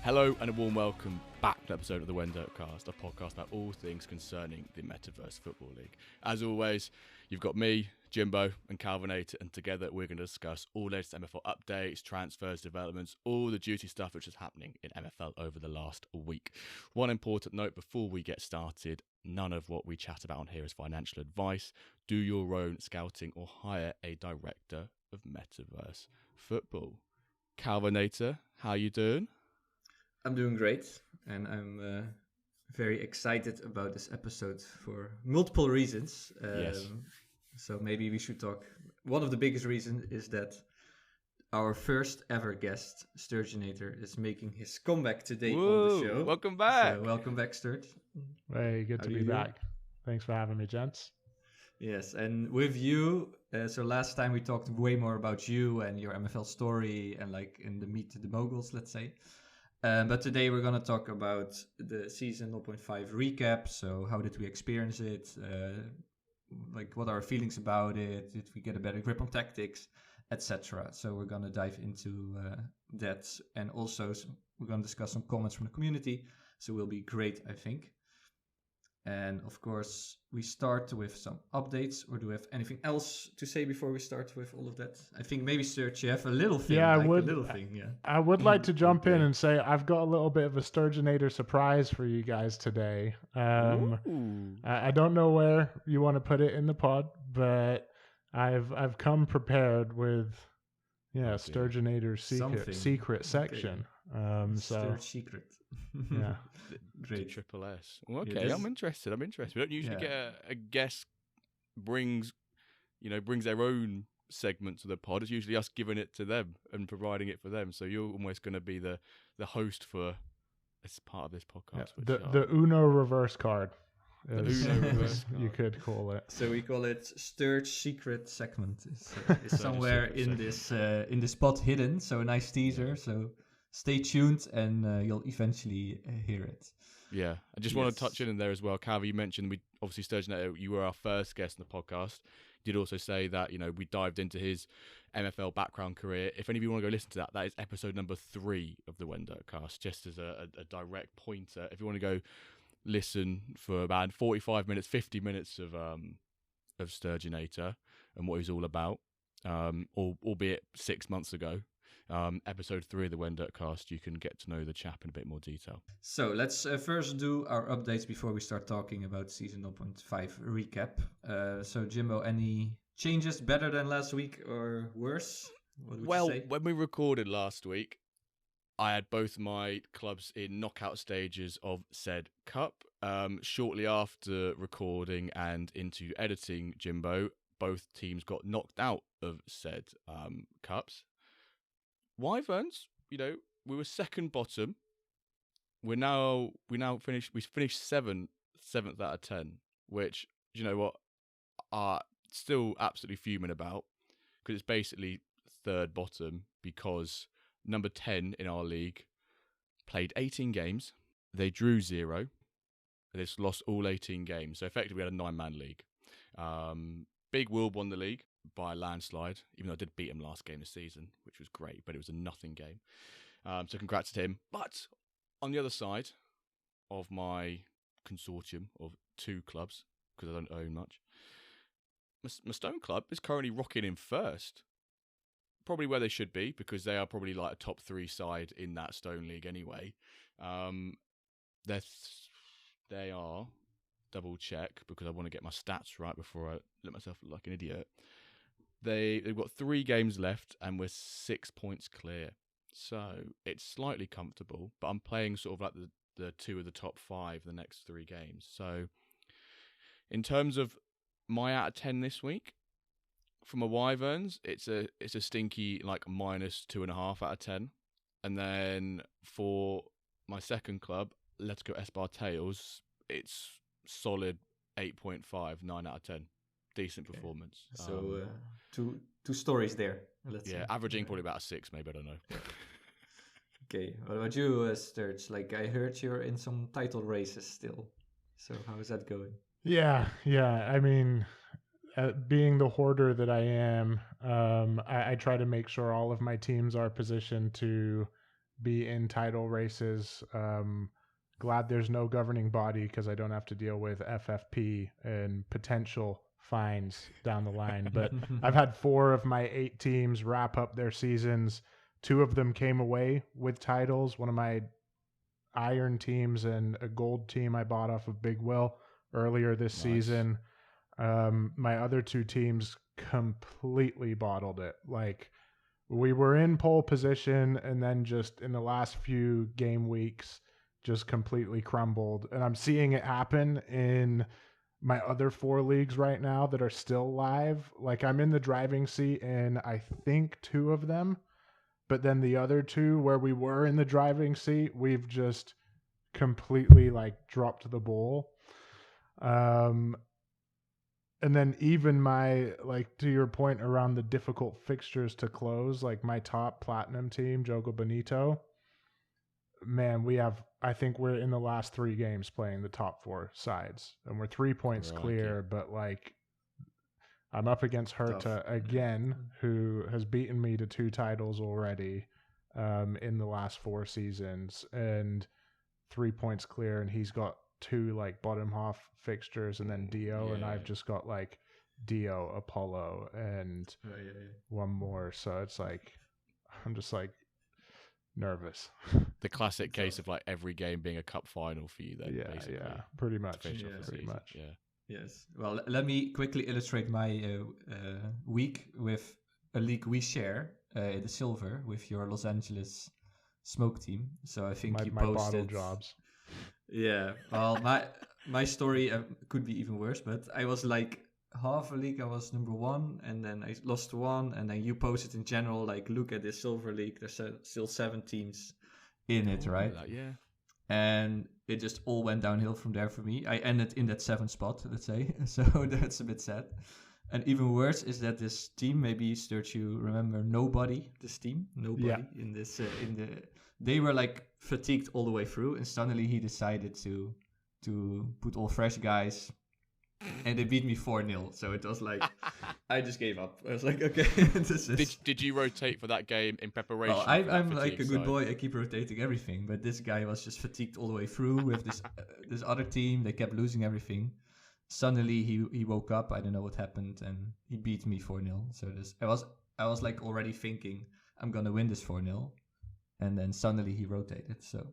Hello and a warm welcome back to an episode of the Wendotcast, a podcast about all things concerning the Metaverse Football League. As always, you've got me, Jimbo and Calvinator, and together we're going to discuss all latest MFL updates, transfers, developments, all the juicy stuff which is happening in MFL over the last week. One important note before we get started, none of what we chat about on here is financial advice. Do your own scouting or hire a director of Metaverse Football. Calvinator, how you doing? I'm doing great, and I'm very excited about this episode for multiple reasons. Yes. So maybe we should talk. One of the biggest reasons is that our first ever guest, Sturgeinator, is making his comeback today on the show. Welcome back. So welcome back, Sturge. Hey, good to be back. Thanks for having me, gents. Yes, and with you, so last time we talked way more about you and your MFL story and like in the Meet the Moguls, let's say. But today we're going to talk about the season 0.5 recap. So how did we experience it? Like what are our feelings about it? Did we get a better grip on tactics, etc.? So we're going to dive into that. And also we're going to discuss some comments from the community. So it will be great, I think. And of course, we start with some updates. Or do we have anything else to say before we start with all of that? I think maybe, Sturge, you have a little thing. Yeah, I would like to jump in and say I've got a little bit of a Sturgeinator surprise for you guys today. I don't know where you want to put it in the pod, but I've come prepared with Sturgeinator's secret section. Sturge secret. Yeah. Great. Triple S. Okay, yeah, I'm interested. We don't usually get a guest brings their own segment to the pod. It's usually us giving it to them and providing it for them. So you're almost going to be the host for this part of this podcast. Yeah. The Uno reverse card. The Uno reverse card. You could call it. So we call it Sturge secret segment. It's somewhere in this pod hidden. So a nice teaser. So stay tuned and you'll eventually hear it. Yeah, I just want to touch in there as well. Calvi, you mentioned we obviously Sturgeinator, you were our first guest on the podcast. You did also say that, we dived into his MFL background career. If any of you want to go listen to that, that is episode number 3 of the Wendotcast, just as a direct pointer. If you want to go listen for about 45 minutes, 50 minutes of Sturgeinator and what he's all about, albeit 6 months ago. Episode 3 of the Wendotcast, you can get to know the chap in a bit more detail. So let's first do our updates before we start talking about season 0.5 recap. So Jimbo, any changes better than last week or worse? What would you say? When we recorded last week, I had both my clubs in knockout stages of said cup. Shortly after recording and into editing, Jimbo, both teams got knocked out of said cups. Wyverns, we were second bottom. We finished seventh out of 10, which, you know what, are still absolutely fuming about, because it's basically third bottom, because number 10 in our league played 18 games, they drew 0, and they've lost all 18 games. So effectively we had a 9-man league. Big Will won the league by a landslide, even though I did beat him last game this season, which was great, but it was a nothing game. So congrats to him. But on the other side of my consortium of 2 clubs, because I don't own much, my Stone Club is currently rocking in first. Probably where they should be, because they are probably like a top 3 side in that Stone League anyway. They are, double check, because I want to get my stats right before I let myself look like an idiot. They've got 3 games left and we're 6 points clear. So it's slightly comfortable, but I'm playing sort of like the 2 of the top 5 the next 3 games. So in terms of my out of 10 this week, for my Wyverns, it's a stinky like -2.5 out of 10. And then for my second club, Let's Go Espar Tails, it's solid 8.5, 9 out of 10. Decent performance. So two stories there. Averaging probably about a 6, maybe, I don't know. Okay, what about you, Sturge? Like, I heard you're in some title races still. So how is that going? Yeah. I mean, being the hoarder that I am, I try to make sure all of my teams are positioned to be in title races. Glad there's no governing body because I don't have to deal with FFP and potential fines down the line. But I've had 4 of my 8 teams wrap up their seasons. 2 of them came away with titles. One of my iron teams and a gold team I bought off of Big Will earlier this season. My other 2 teams completely bottled it. Like, we were in pole position and then just in the last few game weeks just completely crumbled. And I'm seeing it happen in my other 4 leagues right now that are still live. Like, I'm in the driving seat in I think 2 of them, but then the other 2 where we were in the driving seat, we've just completely like dropped the ball. And then even my, like, to your point around the difficult fixtures to close, like my top platinum team, Jogo Bonito, man, I think we're in the last 3 games playing the top 4 sides, and we're 3 points clear, but like I'm up against Herta again, who has beaten me to 2 titles already in the last 4 seasons, and 3 points clear, and he's got 2 like bottom half fixtures and then Dio, and I've just got like Dio, Apollo, and one more. So it's like I'm just like nervous. The classic case of like every game being a cup final for you then, basically. Yeah, pretty much. Pretty much. Yeah. Yes. Well, let me quickly illustrate my week with a league we share, the silver, with your Los Angeles Smoke team. So I think you posted bottle jobs. Yeah. Well, my story could be even worse, but I was like half a league I was number 1, and then I lost 1, and then you posted in general like, look at this silver league, there's still 7 teams in it, right? Yeah. And it just all went downhill from there for me. I ended in that 7th spot, let's say. So that's a bit sad. And even worse is that this team, maybe Sturge, you remember Nobody, this team? Nobody in this they were like fatigued all the way through, and suddenly he decided to put all fresh guys, and they beat me 4-0. So it was like I just gave up. I was like, okay, this is. Did you rotate for that game in preparation? Well, I'm like a good boy. I keep rotating everything, but this guy was just fatigued all the way through with this this other team. They kept losing everything. Suddenly he woke up. I don't know what happened, and he beat me 4-0. So I was like already thinking I'm gonna win this 4-0, and then suddenly he rotated. So.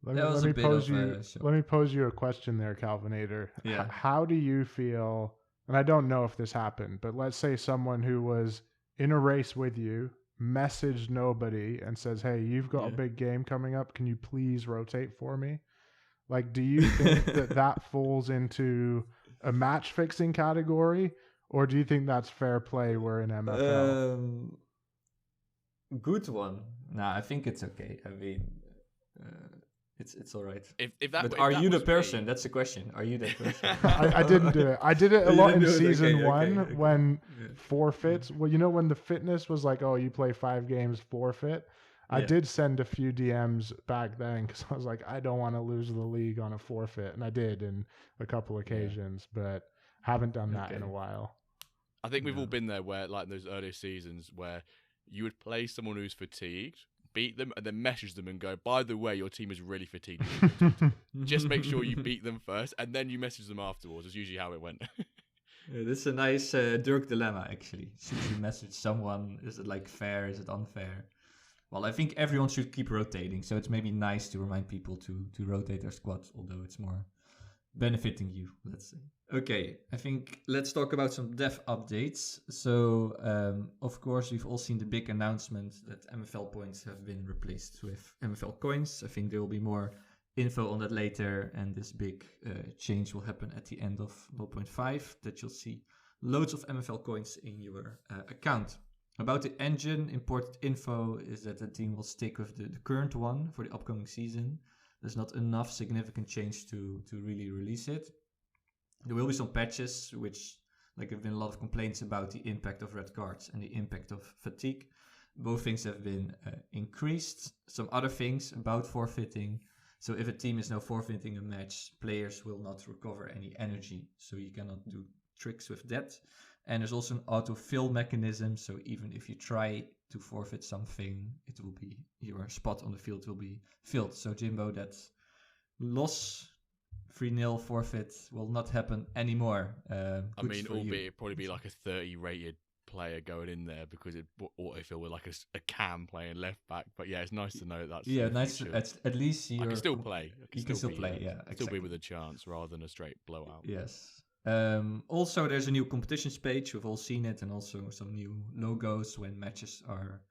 Let me pose you a question there, Calvinator. Yeah. How do you feel, and I don't know if this happened, but let's say someone who was in a race with you messaged Nobody and says, hey, you've got a big game coming up. Can you please rotate for me? Like, do you think that falls into a match fixing category, or do you think that's fair play? We're in MFL. Good one. Nah, I think it's okay. I mean, it's all right. But are you the person? That's the question. Are you that person? I didn't do it. I did it a lot in season 1 when forfeits. Well, you know, when the fitness was like, oh, you play 5 games, forfeit. I did send a few DMs back then because I was like, I don't want to lose the league on a forfeit. And I did in a couple occasions, but haven't done that in a while. I think we've all been there where, like, in those earlier seasons where you would play someone who's fatigued, beat them, and then message them and go, by the way, your team is really fatigued. Just make sure you beat them first, and then you message them afterwards. That's usually how it went. This is a nice Dirk dilemma, actually. Should you message someone? Is it like fair? Is it unfair? Well, I think everyone should keep rotating, so it's maybe nice to remind people to rotate their squads, although it's more benefiting you, let's say. Okay, I think let's talk about some dev updates. So, of course, we've all seen the big announcement that MFL points have been replaced with MFL coins. I think there will be more info on that later, and this big change will happen at the end of 0.5, that you'll see loads of MFL coins in your account. About the engine, important info is that the team will stick with the current one for the upcoming season. There's not enough significant change to really release it. There will be some patches, which, like, there have been a lot of complaints about the impact of red cards and the impact of fatigue. Both things have been increased. Some other things about forfeiting. So if a team is now forfeiting a match, players will not recover any energy. So you cannot do tricks with that. And there's also an autofill mechanism. So even if you try to forfeit something, it will be your spot on the field will be filled. So Jimbo, that loss 3-0 forfeit will not happen anymore. I mean, albeit it'd probably be like a 30 rated player going in there because it autofill with like a Cam playing left back. But yeah, it's nice to know that's nice. At least I can still play. You can still play. Yeah, exactly. Still be with a chance rather than a straight blowout. Yes. Also, there's a new competitions page. We've all seen it, and also some new logos when matches are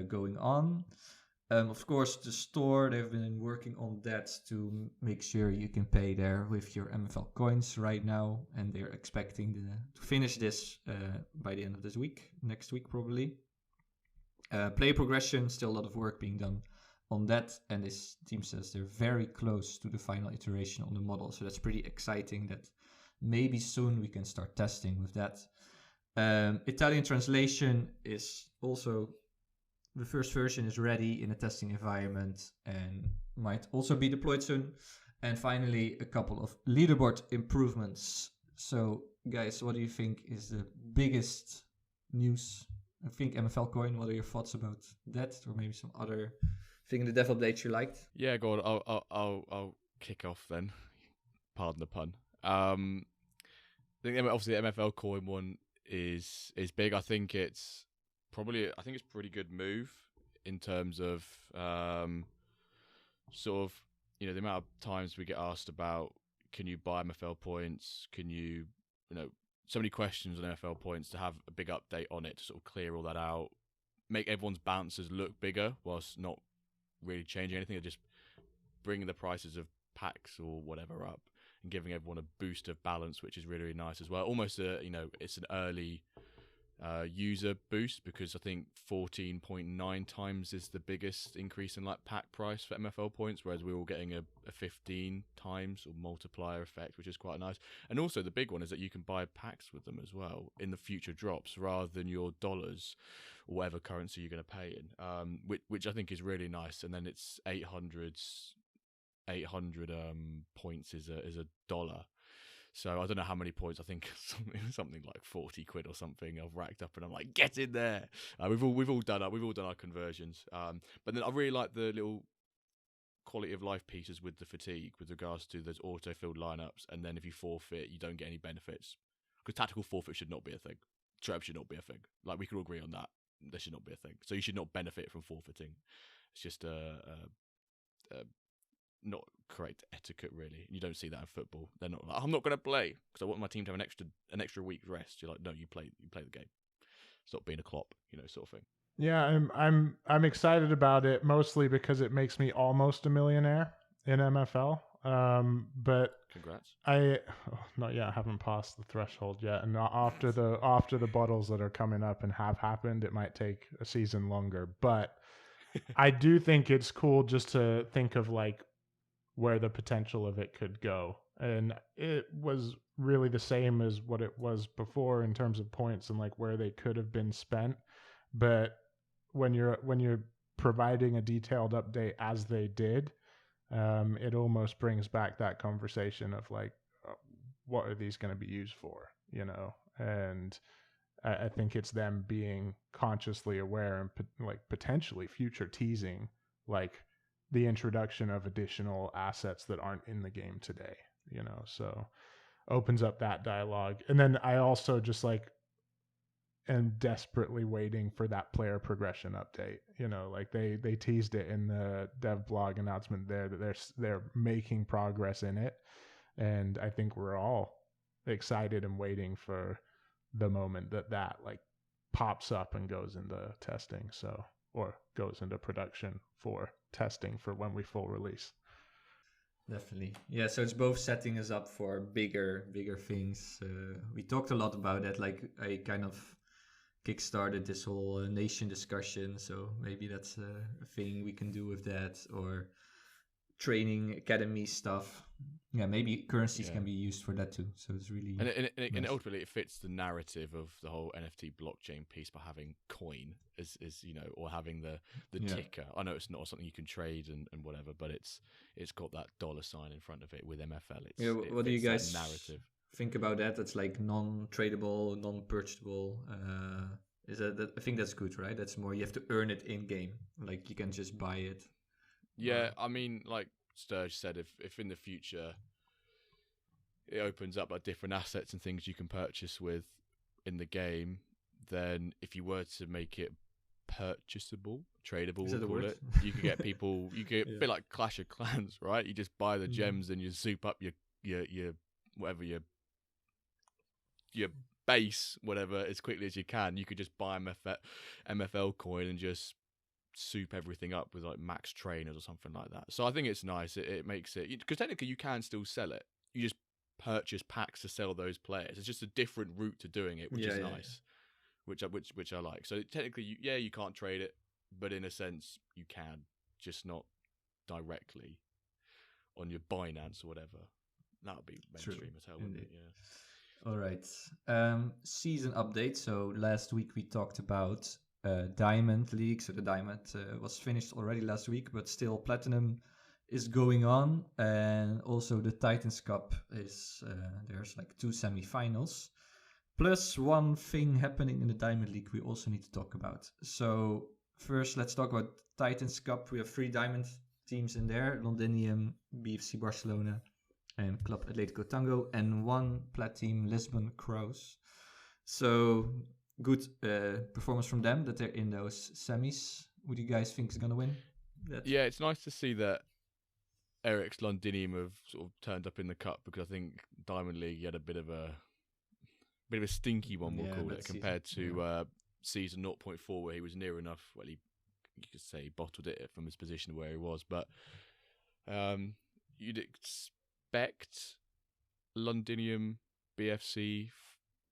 going on. Of course, the store, they've been working on that to make sure you can pay there with your MFL coins right now. And they're expecting to finish this by the end of this week, next week probably. Player progression, still a lot of work being done on that. And this team says they're very close to the final iteration on the model. So that's pretty exciting that maybe soon we can start testing with that. Italian translation is also... The first version is ready in a testing environment and might also be deployed soon. And finally, a couple of leaderboard improvements. So, guys, what do you think is the biggest news? I think MFL Coin, what are your thoughts about that? Or maybe some other thing in the dev update you liked? Yeah, go on. I'll kick off then. Pardon the pun. I think obviously the MFL Coin one is big. I think it's pretty good move in terms of sort of, you know, the amount of times we get asked about can you buy MFL points, can you know, so many questions on MFL points, to have a big update on it to sort of clear all that out, make everyone's bounces look bigger whilst not really changing anything, or just bringing the prices of packs or whatever up and giving everyone a boost of balance, which is really, really nice as well. Almost it's an early user boost, because I think 14.9 times is the biggest increase in like pack price for MFL points, whereas we're all getting a 15 times or multiplier effect, which is quite nice. And also the big one is that you can buy packs with them as well in the future drops, rather than your dollars or whatever currency you're going to pay in, which I think is really nice. And then it's 800 points is a dollar. So I don't know how many points. I think something like 40 quid or something I've racked up, and I'm like, get in there. We've all done our conversions. But then I really like the little quality of life pieces with the fatigue, with regards to those auto filled lineups. And then if you forfeit, you don't get any benefits, because tactical forfeit should not be a thing. Trap should not be a thing. Like, we could all agree on that. There should not be a thing. So you should not benefit from forfeiting. It's just not correct etiquette, really. You don't see that in football. They're not like, I'm not going to play because I want my team to have an extra week's rest. You're like, no, you play the game. Stop being a Klopp, sort of thing. Yeah, I'm excited about it, mostly because it makes me almost a millionaire in MFL. But congrats. Not yet. I haven't passed the threshold yet, and after the bottles that are coming up and have happened, it might take a season longer. But I do think it's cool just to think of like where the potential of it could go. And it was really the same as what it was before in terms of points and like where they could have been spent. But when you're providing a detailed update as they did, it almost brings back that conversation of like, what are these going to be used for, And I think it's them being consciously aware and like potentially future teasing, like the introduction of additional assets that aren't in the game today, so opens up that dialogue. And then I also just like am desperately waiting for that player progression update. Like they teased it in the dev blog announcement there that they're making progress in it. And I think we're all excited and waiting for the moment that like pops up and goes into testing. Or goes into production for testing for when we full release. Definitely. Yeah, so it's both setting us up for bigger things. We talked a lot about that. Like, I kind of kickstarted this whole nation discussion. So maybe that's a thing we can do with that. Or training academy stuff. Yeah, maybe currencies can be used for that too. So it's really and ultimately it fits the narrative of the whole NFT blockchain piece by having coin as or having the ticker. I know it's not something you can trade and whatever, but it's got that dollar sign in front of it with MFL. What do you guys think about that? That's like non-tradable, non-purchasable I think that's good, right? That's more you have to earn it in game. Like you can just buy it. Yeah, I mean, like Sturge said, if in the future it opens up like different assets and things you can purchase with in the game, then if you were to make it purchasable, tradable, we'll call it, you could get people. You get a bit like Clash of Clans, right? You just buy the gems and you soup up your whatever your base, whatever, as quickly as you can. You could just buy MFL coin and just soup everything up with like max trainers or something like that. So I think it's nice. It makes it, because technically you can still sell it. You just purchase packs to sell those players. It's just a different route to doing it, which is nice. Which I like. So technically, you can't trade it, but in a sense, you can, just not directly on your Binance or whatever. That would be mainstream as hell, wouldn't it? Yeah. All right. Season update. So last week we talked about Diamond League. So the Diamond was finished already last week, but still Platinum is going on, and also the Titans Cup is there's like 2 semifinals. Plus one thing happening in the Diamond League we also need to talk about. So first, let's talk about Titans Cup. We have 3 Diamond teams in there: Londinium, BFC Barcelona, and Club Atletico Tango, and 1 Plat team, Lisbon Crows. So good performance from them that they're in those semis. What do you guys think is going to win? Yeah, it's nice to see that Eric's Londinium have sort of turned up in the cup, because I think Diamond League had a bit of a stinky one, we'll call it, compared to season 0.4, where he was near enough. Well, you could say he bottled it from his position where he was, but you'd expect Londinium BFC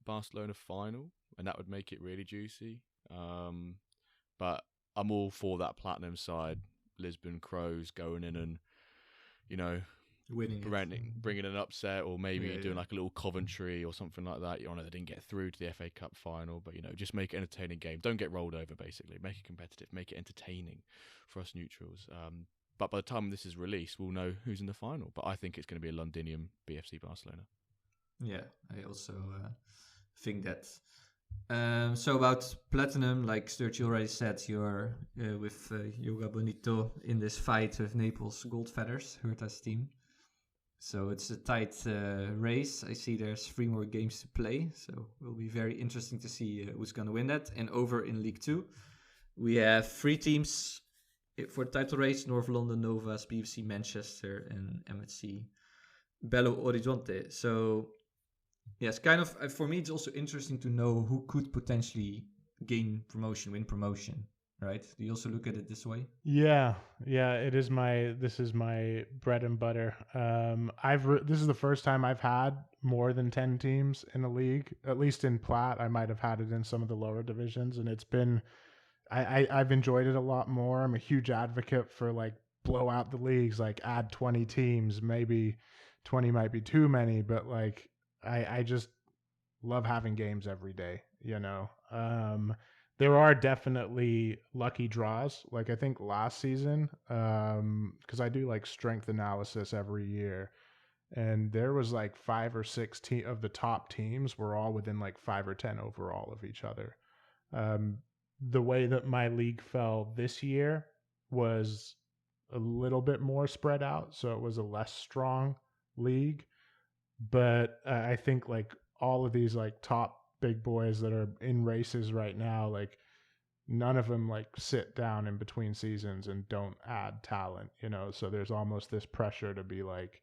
Barcelona final, and that would make it really juicy. But I'm all for that Platinum side, Lisbon Crows going in and, winning, bringing an upset, or maybe doing like a little Coventry or something like that. They didn't get through to the FA Cup final, but just make it an entertaining game. Don't get rolled over, basically. Make it competitive, make it entertaining for us neutrals. But by the time this is released, we'll know who's in the final. But I think it's going to be a Londinium BFC Barcelona. Yeah, I also think that. So about Platinum, like Sturge already said, you're with Yoga Bonito in this fight with Naples Gold Feathers, Herta's team. So it's a tight race. I see there's 3 more games to play, so it will be very interesting to see who's going to win that. And over in League 2, we have 3 teams for the title race: North London Novas, BFC Manchester, and MSC Belo Horizonte. So yes, kind of, for me it's also interesting to know who could potentially win promotion, right? Do you also look at it this way? Yeah, this is my bread and butter. This is the first time I've had more than 10 teams in a league, at least in Plat. I might have had it in some of the lower divisions, and it's been, I've enjoyed it a lot more. I'm a huge advocate for like blow out the leagues, like add 20 teams. Maybe 20 might be too many, but like I just love having games every day, There are definitely lucky draws. Like I think last season, because I do like strength analysis every year, and there was like 5 or 6 of the top teams were all within like 5 or 10 overall of each other. The way that my league fell this year was a little bit more spread out, so it was a less strong league. But I think like all of these like top big boys that are in races right now, like none of them like sit down in between seasons and don't add talent, so there's almost this pressure to be like,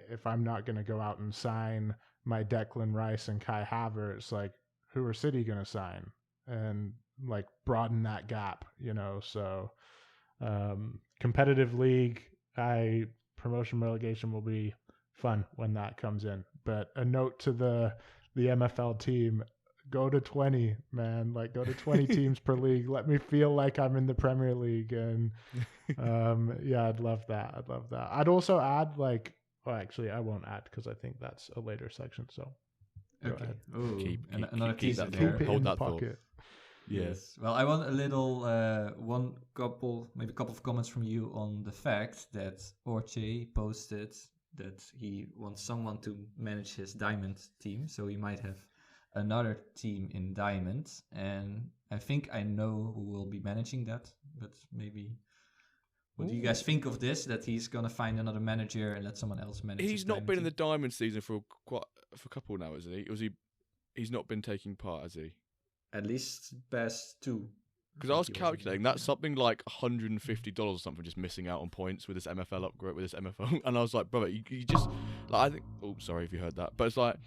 if I'm not going to go out and sign my Declan Rice and Kai Havertz, like who are City going to sign and like broaden that gap, so competitive league, promotion relegation will be fun when that comes in. But a note to the MFL team: go to 20, man. Like go to 20 teams per league. Let me feel like I'm in the Premier League. And I'd love that. I'd also add like, well, actually, I won't add because I think that's a later section. So okay. Keep another keep teaser that there. thought. Hold that pocket. Yes. Well, I want a little maybe a couple of comments from you on the fact that Orche posted that he wants someone to manage his diamond team, so he might have another team in Diamond, and I think I know who will be managing that. But maybe, what do you guys think of this? That he's gonna find another manager and let someone else manage. He's not been in the Diamond season for a couple now, isn't he? He's not been taking part, has he? At least past 2. Because I was calculating that's something like $150 or something, just missing out on points with this MFL upgrade, with this MFL. And I was like, brother, you just like, I think. Oh, sorry if you heard that, but it's like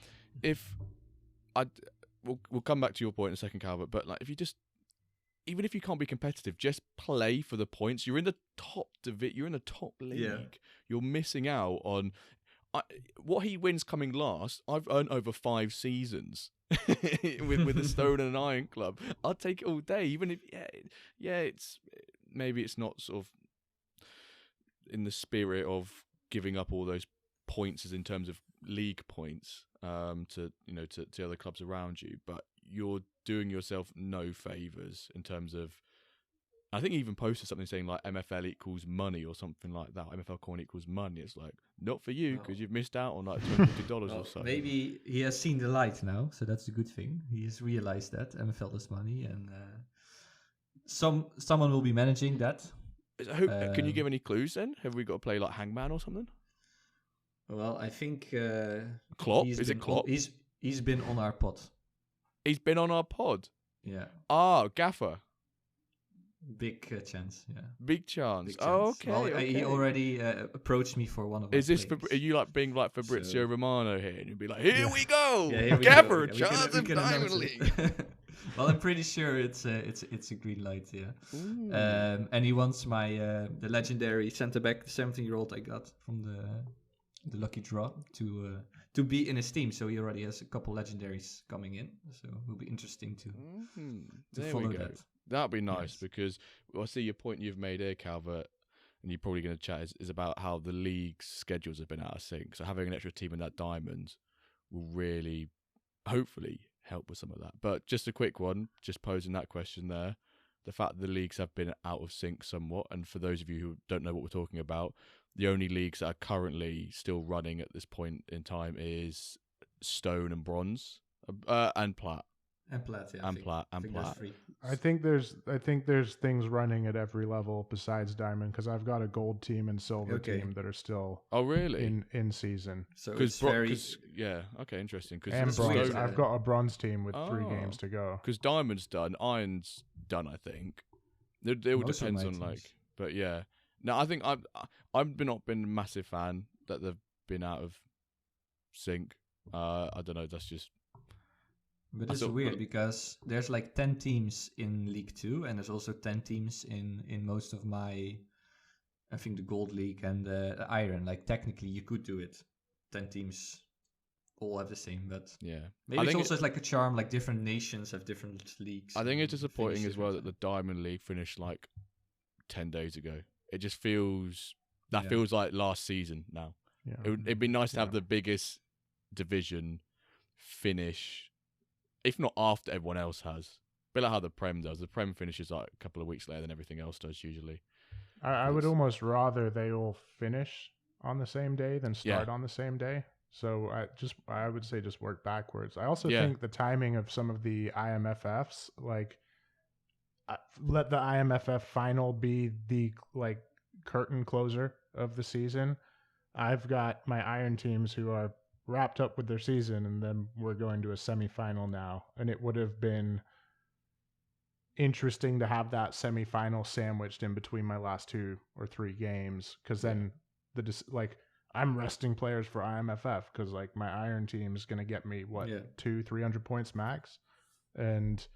we'll come back to your point in a second, Calvert. But like, even if you can't be competitive, just play for the points. You're in the top you're in the top league. Yeah. You're missing out on what he wins coming last. I've earned over 5 seasons with the Stone and an Iron Club. I'll take it all day, even if it's maybe it's not sort of in the spirit of giving up all those points as in terms of league points to other clubs around you, but you're doing yourself no favors in terms of. I think he even posted something saying like MFL equals money or something like that. MFL coin equals money. It's like, not for you, because you've missed out on like $250 or so. Maybe he has seen the light now, so that's a good thing. He has realized that MFL is money, and someone will be managing that. Can you give any clues then? Have we got to play like Hangman or something? Well, I think Klopp. Is it Klopp? He's been on our pod. He's been on our pod. Yeah. Gaffer. Big chance, yeah. Big chance. Big chance. Oh, okay. Well, okay. He already approached me for one of my Is this players. are you like being like Fabrizio Romano here? And you'd be like, here we go! Yeah, here we Gaffer, go. chance of Diamond League. Well, I'm pretty sure it's a green light, yeah. And he wants my the legendary centre-back, the 17-year-old I got from the lucky draw to be in his team. So he already has a couple legendaries coming in. So it will be interesting to follow that. That'd be nice, because I see your point you've made here, Calvert, and you're probably going to chat is about how the league's schedules have been out of sync. So having an extra team in that diamond will really, hopefully, help with some of that. But just a quick one, just posing that question there. The fact that the leagues have been out of sync somewhat, and for those of you who don't know what we're talking about, the only leagues that are currently still running at this point in time is Stone and Bronze, and Plat. And Plat, yeah. And Plat. I think there's things running at every level besides Diamond, because I've got a gold team and silver team that are still in season. So it's very interesting. And bronze. I've got a bronze team with 3 games to go. Because Diamond's done, Iron's done. I think it all depends on teams. But yeah. No, I think I've not been a massive fan that they've been out of sync. I don't know. That's just. But it's weird because there's like 10 teams in League 2, and there's also 10 teams in most of my, I think, the Gold League and the Iron. Like, technically, you could do it. 10 teams all have the same, but yeah, maybe it's also like a charm, like different nations have different leagues. I think it's disappointing as well that the Diamond League finished like 10 days ago. It just feels like last season now. Yeah. It'd be nice to have the biggest division finish, if not after everyone else has. A bit like how the Prem does. The Prem finishes like a couple of weeks later than everything else does usually. I would almost rather they all finish on the same day than start on the same day. So I would say just work backwards. I also think the timing of some of the IMFFs, like let the IMFF final be the like curtain closer of the season. I've got my Iron teams who are wrapped up with their season, and then we're going to a semifinal now. And it would have been interesting to have that semifinal sandwiched in between my last 2 or 3 games, because then I'm resting players for IMFF, because like my Iron team is going to get me 200-300 points max, and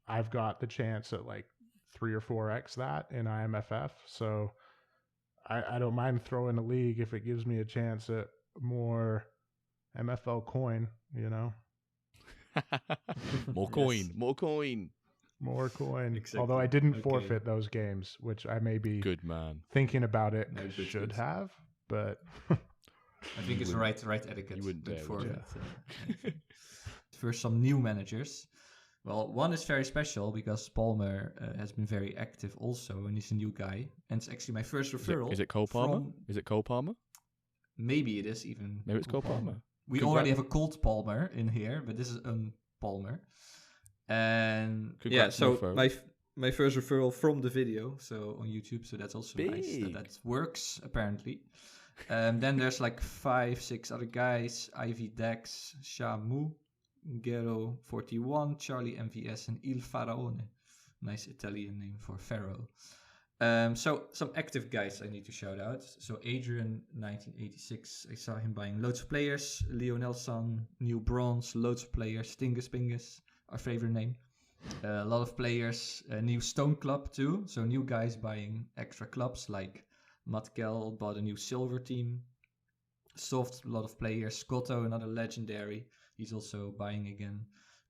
I've got the chance at like 3 or 4x that in IMFF. So I don't mind throwing a league if it gives me a chance at more MFL coin, you know. More coin. Exactly. Although I didn't forfeit those games, which I may be good man thinking about it. Should have, but I think it's right etiquette. You wouldn't dare forfeit. First, some new managers. Well, one is very special because Palmer has been very active also, and he's a new guy. And it's actually my first referral. Is it Cole Palmer? Is it Cole Palmer? Maybe it is even. Maybe it's Cole Palmer. We already have a cold Palmer in here, but this is Palmer. And Congrats, so referral. my first referral from the video, so on YouTube, so that's also nice Big. that works apparently. Then there's like 5-6 other guys: Ivy Dex, Shamu, Gero 41, Charlie MVS, and Il Faraone. Nice Italian name for Pharaoh. So some active guys I need to shout out. So Adrian 1986, I saw him buying loads of players. Lionel San, new bronze, loads of players. Stingus Pingus, our favorite name. A lot of players. A new Stone Club too. So new guys buying extra clubs, like Matkel bought a new silver team. Soft, a lot of players. Scotto, another legendary. He's also buying again.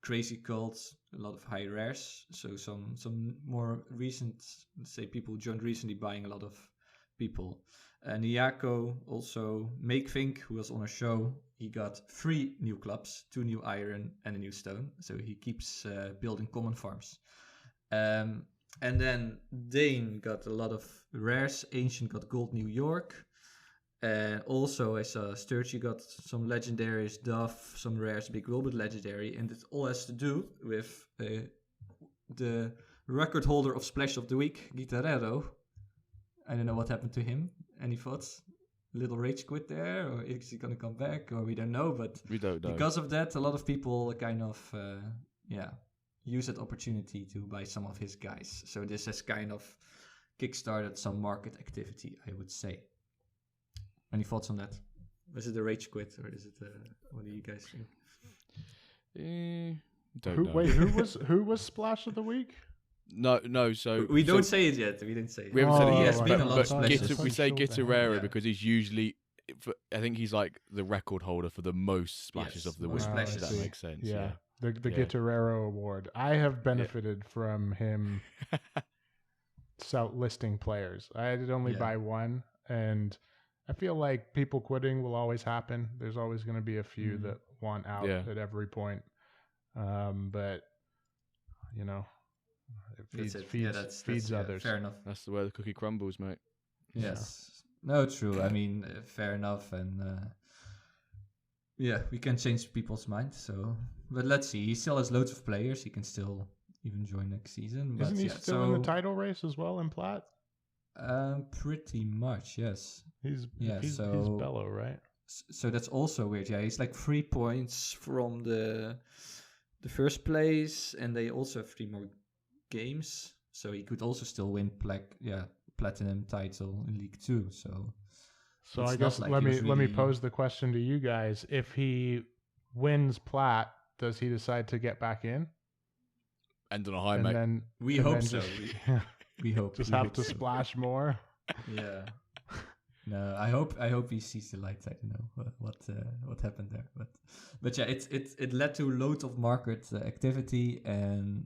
Crazy Cult, a lot of high rares. So some more recent, let's say, people joined recently, buying a lot of people. Niyako, also Makefink, who was on a show. He got 3 new clubs, 2 new iron and a new stone. So he keeps building common farms. And then Dane got a lot of rares. Ancient got gold New York. Also, I saw Sturge got some legendaries, Duff, some rares, Big Robot legendary, and it all has to do with the record holder of Splash of the Week, Guitarero. I don't know what happened to him. Any thoughts? Little rage quit there, or is he gonna come back, or we don't know. But We don't know. because of that, a lot of people kind of use that opportunity to buy some of his guys. So this has kind of kickstarted some market activity, I would say. Any thoughts on that? Is it a rage quit, or is it what do you guys think? Don't know. Wait, who was Splash of the Week? No. So we don't say it yet. We didn't say it. We haven't said it He yet. has been a lot of but splashes. we say Guitarero Yeah. because he's usually, I think he's like the record holder for the most splashes Yes, of the most week. splashes. If that makes sense. Yeah. The Yeah. Guitarero Award. I have benefited from him listing players. I did only buy one, and I feel like people quitting will always happen. There's always going to be a few that want out at every point. But you know, it feeds others. Fair enough. That's the way the cookie crumbles, mate. Yes. No, true. I mean, fair enough, and we can change people's minds. So, but let's see. He still has loads of players. He can still even join next season. Isn't he still in the title race as well in Plat? Pretty much, yes. He's Bello, right? So that's also weird. Yeah, he's like 3 points from the first place, and they also have 3 more games. So he could also still win platinum title in League 2. So I guess let me pose the question to you guys: if he wins Plat, does he decide to get back in? End on a high, mate. We hope so. We hope. Just have to splash more. Yeah. No, I hope he sees the light. I don't know what happened there, but yeah, it led to loads of market activity, and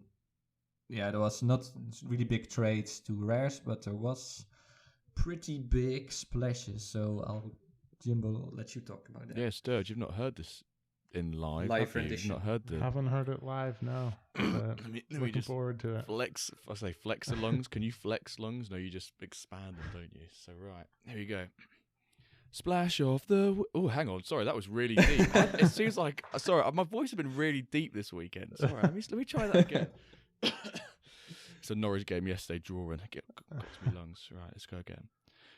there was not really big trades to rares, but there was pretty big splashes. So Jimbo, let you talk about that. Yeah, Sturge, you've not heard this in live rendition. You've not heard the. Haven't heard it live, no. Let me looking just forward to it. Flex the lungs. Can you flex lungs? No, you just expand them, don't you? So right, here you go. Splash of the. Oh, hang on. Sorry, that was really deep. It seems like my voice has been really deep this weekend. Sorry, let me try that again. It's a Norwich game yesterday, drawing. Got to me lungs. Right, let's go again.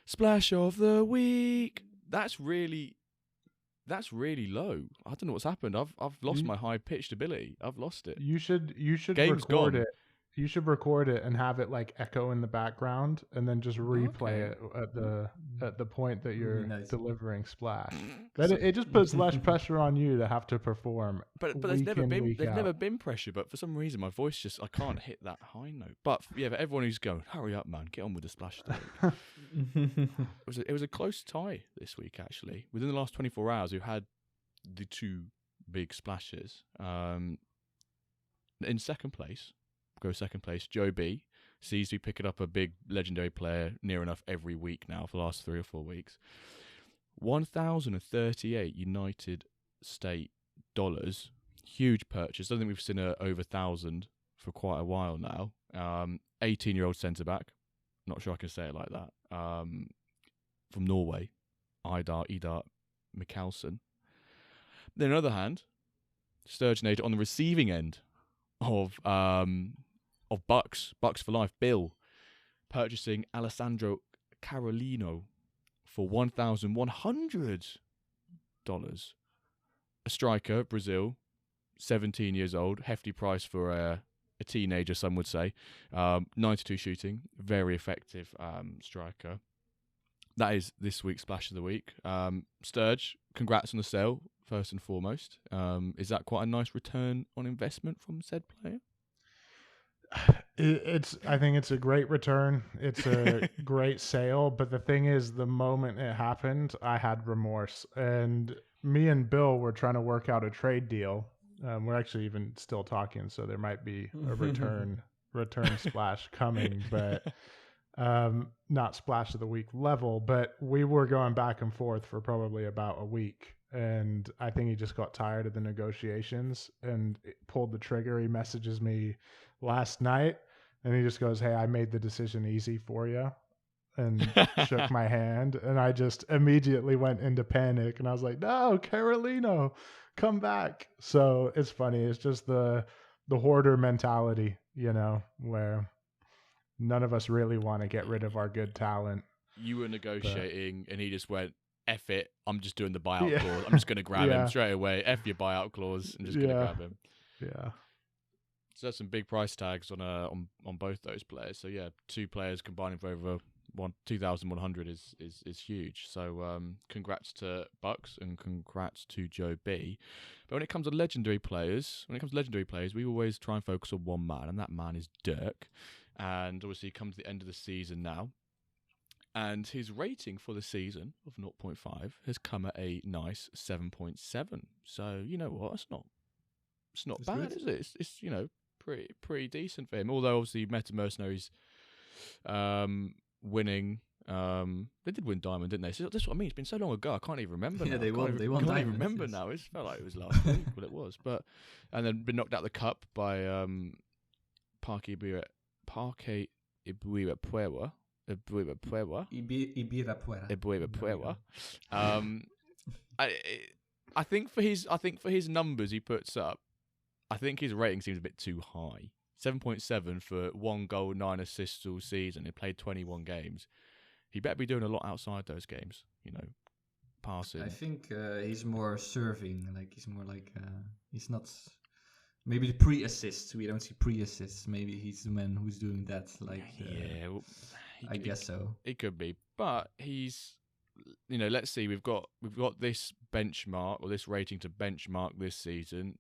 Splash of the week. That's really low. I don't know what's happened. I've lost my high pitched ability. I've lost it. You should Game's record gone. it. You should record it and have it like echo in the background, and then just replay it at the point that you're delivering splash. It just puts less pressure on you to have to perform. But there's never been pressure. But for some reason, my voice I can't hit that high note. But yeah, for everyone who's going, hurry up, man, get on with the splash today. It was a close tie this week actually. Within the last 24 hours, we've had the 2 big splashes. In second place. Joe B sees me picking up a big legendary player near enough every week now for the last 3 or 4 weeks. 1,038 United States dollars, huge purchase. I don't think we've seen over 1,000 for quite a while now. 18-year-old centre back, not sure I can say it like that. From Norway, Idar Mikkelsen. Then on the other hand, Sturgeinator on the receiving end of Bucks for life. Bill purchasing Alessandro Carolino for $1,100. A striker, Brazil, 17 years old, hefty price for a teenager, some would say. 92 shooting, very effective striker. That is this week's Splash of the Week. Sturge, congrats on the sale, first and foremost. Is that quite a nice return on investment from said player? I think it's a great return. It's a great sale. But the thing is, the moment it happened, I had remorse. And me and Bill were trying to work out a trade deal. We're actually even still talking, so there might be a return splash coming, but not Splash of the Week level. But we were going back and forth for probably about a week. And I think he just got tired of the negotiations and pulled the trigger. He messages me last night and he just goes, "Hey, I made the decision easy for you," and shook my hand. And I just immediately went into panic and I was like, "No, Carolino, come back." So it's funny. It's just the hoarder mentality, where none of us really want to get rid of our good talent. You were negotiating and he just went, "F it, I'm just doing the buyout clause. I'm just going to grab him straight away. F your buyout clause. I'm just going to grab him." Yeah. So that's some big price tags on both those players. So yeah, two players combining for over 2,100 is huge. So congrats to Bucks and congrats to Joe B. But when it comes to legendary players, we always try and focus on one man, and that man is Dirk. And obviously, he comes to the end of the season now. And his rating for the season of 0.5 has come at a nice 7.7. So you know what? It's not bad, is it? It's pretty decent for him. Although obviously Meta Mercenaries winning. They did win Diamond, didn't they? So that's what I mean. It's been so long ago, I can't even remember. Yeah, now. they won. They won Diamond. I can't Diamond. even remember now. It felt like it was last week. Well, it was, and then been knocked out the cup by Parque Ibirapuera. I think for his numbers he puts up, I think his rating seems a bit too high. 7.7 for 1 goal, 9 assists all season. He played 21 games. He better be doing a lot outside those games. Passing. I think he's more serving. Like he's more like he's not. Maybe the pre-assists. We don't see pre-assists. Maybe he's the man who's doing that. Like I guess so. It could be, but he's. Let's see. We've got this benchmark or this rating to benchmark this season.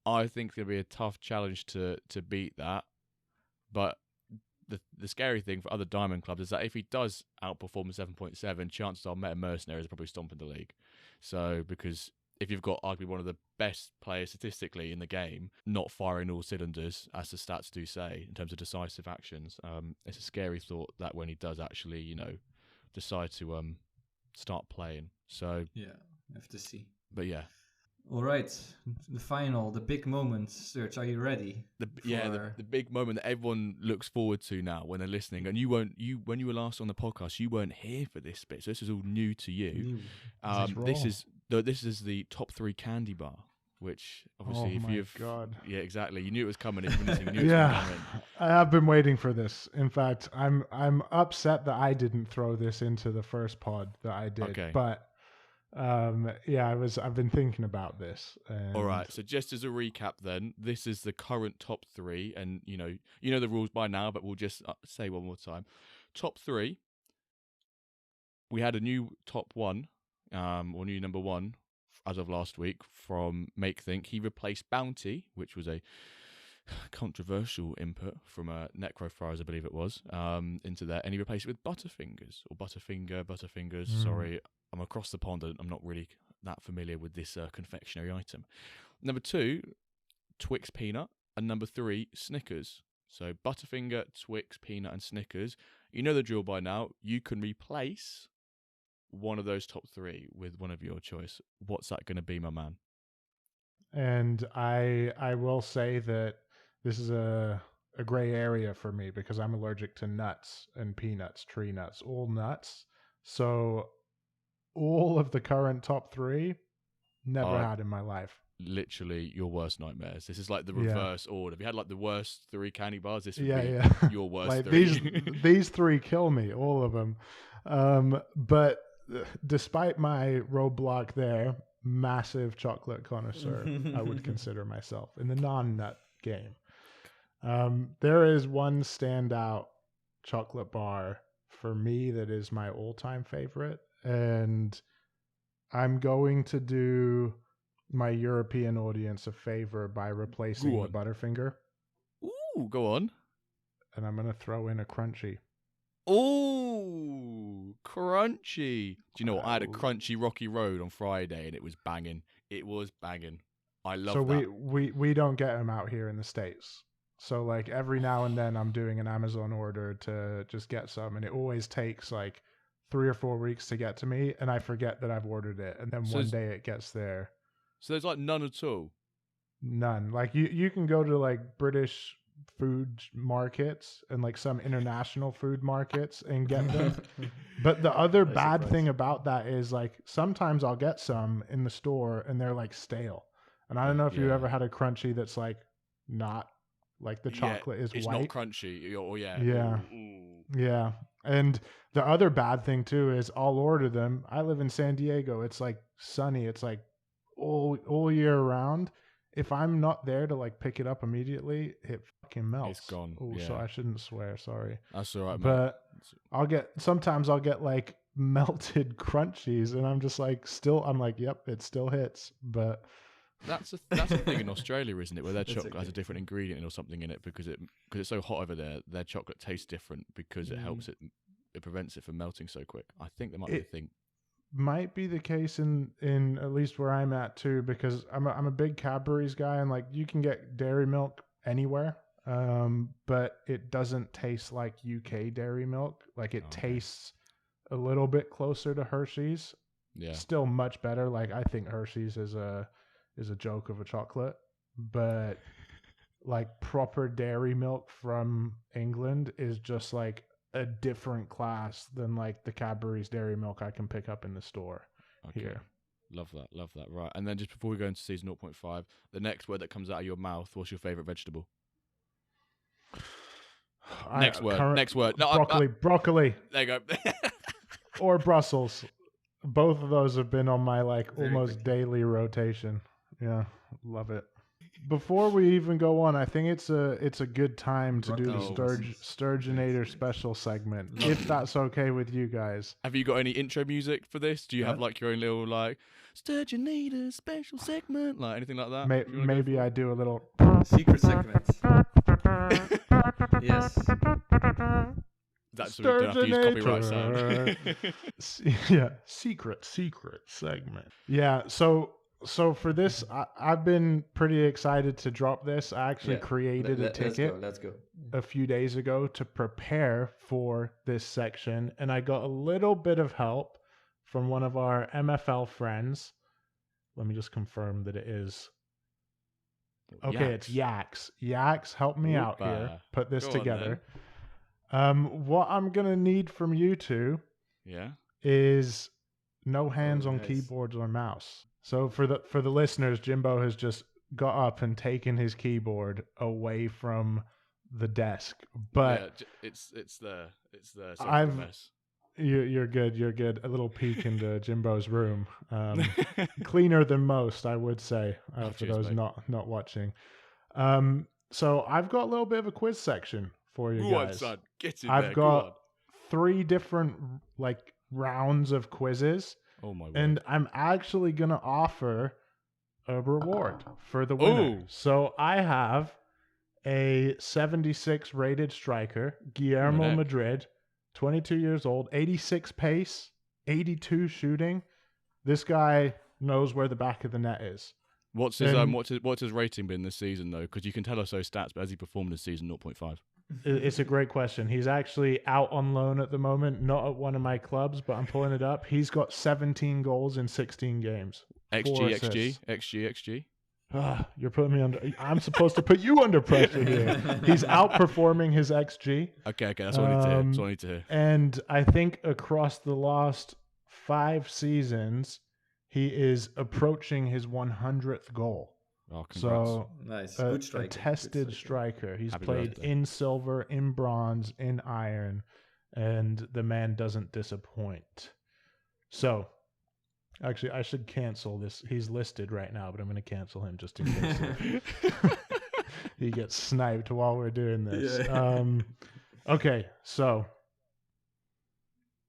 I think it's going to be a tough challenge to beat that. But the scary thing for other Diamond clubs is that if he does outperform 7.7, chances are Meta Mercenaries are probably stomping the league. So, because if you've got arguably one of the best players statistically in the game, not firing all cylinders, as the stats do say, in terms of decisive actions, it's a scary thought that when he does actually, decide to start playing. So yeah, have to see. But yeah. All right, the big moment. Sturge, are you ready? The big moment that everyone looks forward to now when they're listening. And when you were last on the podcast, you weren't here for this bit, so this is all new to you. This is the top 3 candy bar, which obviously God. Yeah, exactly. You knew it was coming. If you knew it was coming. I have been waiting for this. In fact, I'm upset that I didn't throw this into the first pod that I did. Okay. But I've been thinking about this. And... All right. So just as a recap, then, this is the current top 3, and you know the rules by now, but we'll just say one more time. Top 3. We had a new top 1, or new number 1, as of last week from Make Think. He replaced Bounty, which was a controversial input from Necrofires, I believe it was, into there, and he replaced it with Butterfingers or Butterfingers. Sorry. I'm across the pond and I'm not really that familiar with this confectionery item. Number 2, Twix Peanut. And number 3, Snickers. So Butterfinger, Twix, Peanut and Snickers. You know the drill by now. You can replace one of those top 3 with one of your choice. What's that going to be, my man? And I will say that this is a gray area for me because I'm allergic to nuts and peanuts, tree nuts, all nuts. So... all of the current top 3, never had in my life. literally your worst nightmares. This is like the reverse order. If you had like the worst 3 candy bars, this would be your worst like 3. these 3 kill me, all of them. But despite my roadblock there, massive chocolate connoisseur, I would consider myself in the non-nut game. There is one standout chocolate bar for me that is my all-time favorite, and I'm going to do my European audience a favor by replacing the Butterfinger. Ooh, go on. And I'm going to throw in a crunchy. Ooh, crunchy. Do you know what? I had a crunchy Rocky Road on Friday and it was banging. It was banging. I love that. So we don't get them out here in the States. So like every now and then I'm doing an Amazon order to just get some, and it always takes like 3 or 4 weeks to get to me, and I forget that I've ordered it, and then one day it gets there. So there's like none at all? None. Like you can go to like British food markets and like some international food markets and get them. But the other bad thing about that is like sometimes I'll get some in the store and they're like stale. And I don't know if you ever had a crunchy that's like not like the chocolate is it's white. It's not crunchy. Or Yeah. Yeah. And the other bad thing too is I'll order them. I live in San Diego. It's like sunny. It's like all year round. If I'm not there to like pick it up immediately, it fucking melts. It's gone. Oh, so I shouldn't swear. Sorry. That's all right, but sometimes I'll get like melted crunchies, and I'm just like I'm like, yep, it still hits. But that's a thing in Australia, isn't it? Where their chocolate has a different ingredient or something in it because it's so hot over there. Their chocolate tastes different because it helps it prevents it from melting so quick. I think there might be a thing. Might be the case in at least where I'm at too, because I'm a big Cadbury's guy, and like you can get dairy milk anywhere, but it doesn't taste like UK dairy milk. Like it tastes a little bit closer to Hershey's. Yeah, still much better. Like I think Hershey's is a joke of a chocolate, but like proper dairy milk from England is just like a different class than like the Cadbury's dairy milk I can pick up in the store here. Love that. Right. And then just before we go into season 0.5, the next word that comes out of your mouth, what's your favorite vegetable? Next word. No, broccoli. There you go. Or Brussels. Both of those have been on my like almost daily rotation. Yeah, love it. Before we even go on, I think it's a good time to do the Sturgeinator special segment, if that's okay with you guys. Have you got any intro music for this? Do you have like your own little like Sturgeinator special segment, like anything like that? Maybe I do a little secret segment. Yes. That's what we don't have to use copyright sound. Yeah, secret segment. Yeah, so for this, I've been pretty excited to drop this. I actually created a ticket a few days ago to prepare for this section, and I got a little bit of help from one of our MFL friends. Let me just confirm that it is. Okay, it's Yaks. Yaks, help me out here. Put this together. What I'm going to need from you two is no hands on keyboards or mouse. So for the listeners, Jimbo has just got up and taken his keyboard away from the desk. But it's the mess. You're good. A little peek into Jimbo's room. Cleaner than most, I would say, for those not watching. So I've got a little bit of a quiz section for you guys. Son. Get in I've got 3 different like rounds of quizzes. Oh my word. And I'm actually going to offer a reward for the winner. So I have a 76 rated striker, Guillermo Madrid, 22 years old, 86 pace, 82 shooting. This guy knows where the back of the net is. What's his rating been this season though? Because you can tell us those stats, but has he performed this season 0.5? It's a great question. He's actually out on loan at the moment, not at one of my clubs, but I'm pulling it up. He's got 17 goals in 16 games. XG. You're putting me under. I'm supposed to put you under pressure here. He's outperforming his XG. Okay. That's all I need to hear. And I think across the last 5 seasons, He is approaching his 100th goal. Oh, congrats. So Nice. a Good striker. tested striker. He's Happy played birthday. in silver, in bronze, in iron, and the man doesn't disappoint. So, actually, I should cancel this. He's listed right now, but I'm going to cancel him just in case he gets sniped while we're doing this. Yeah. Okay, so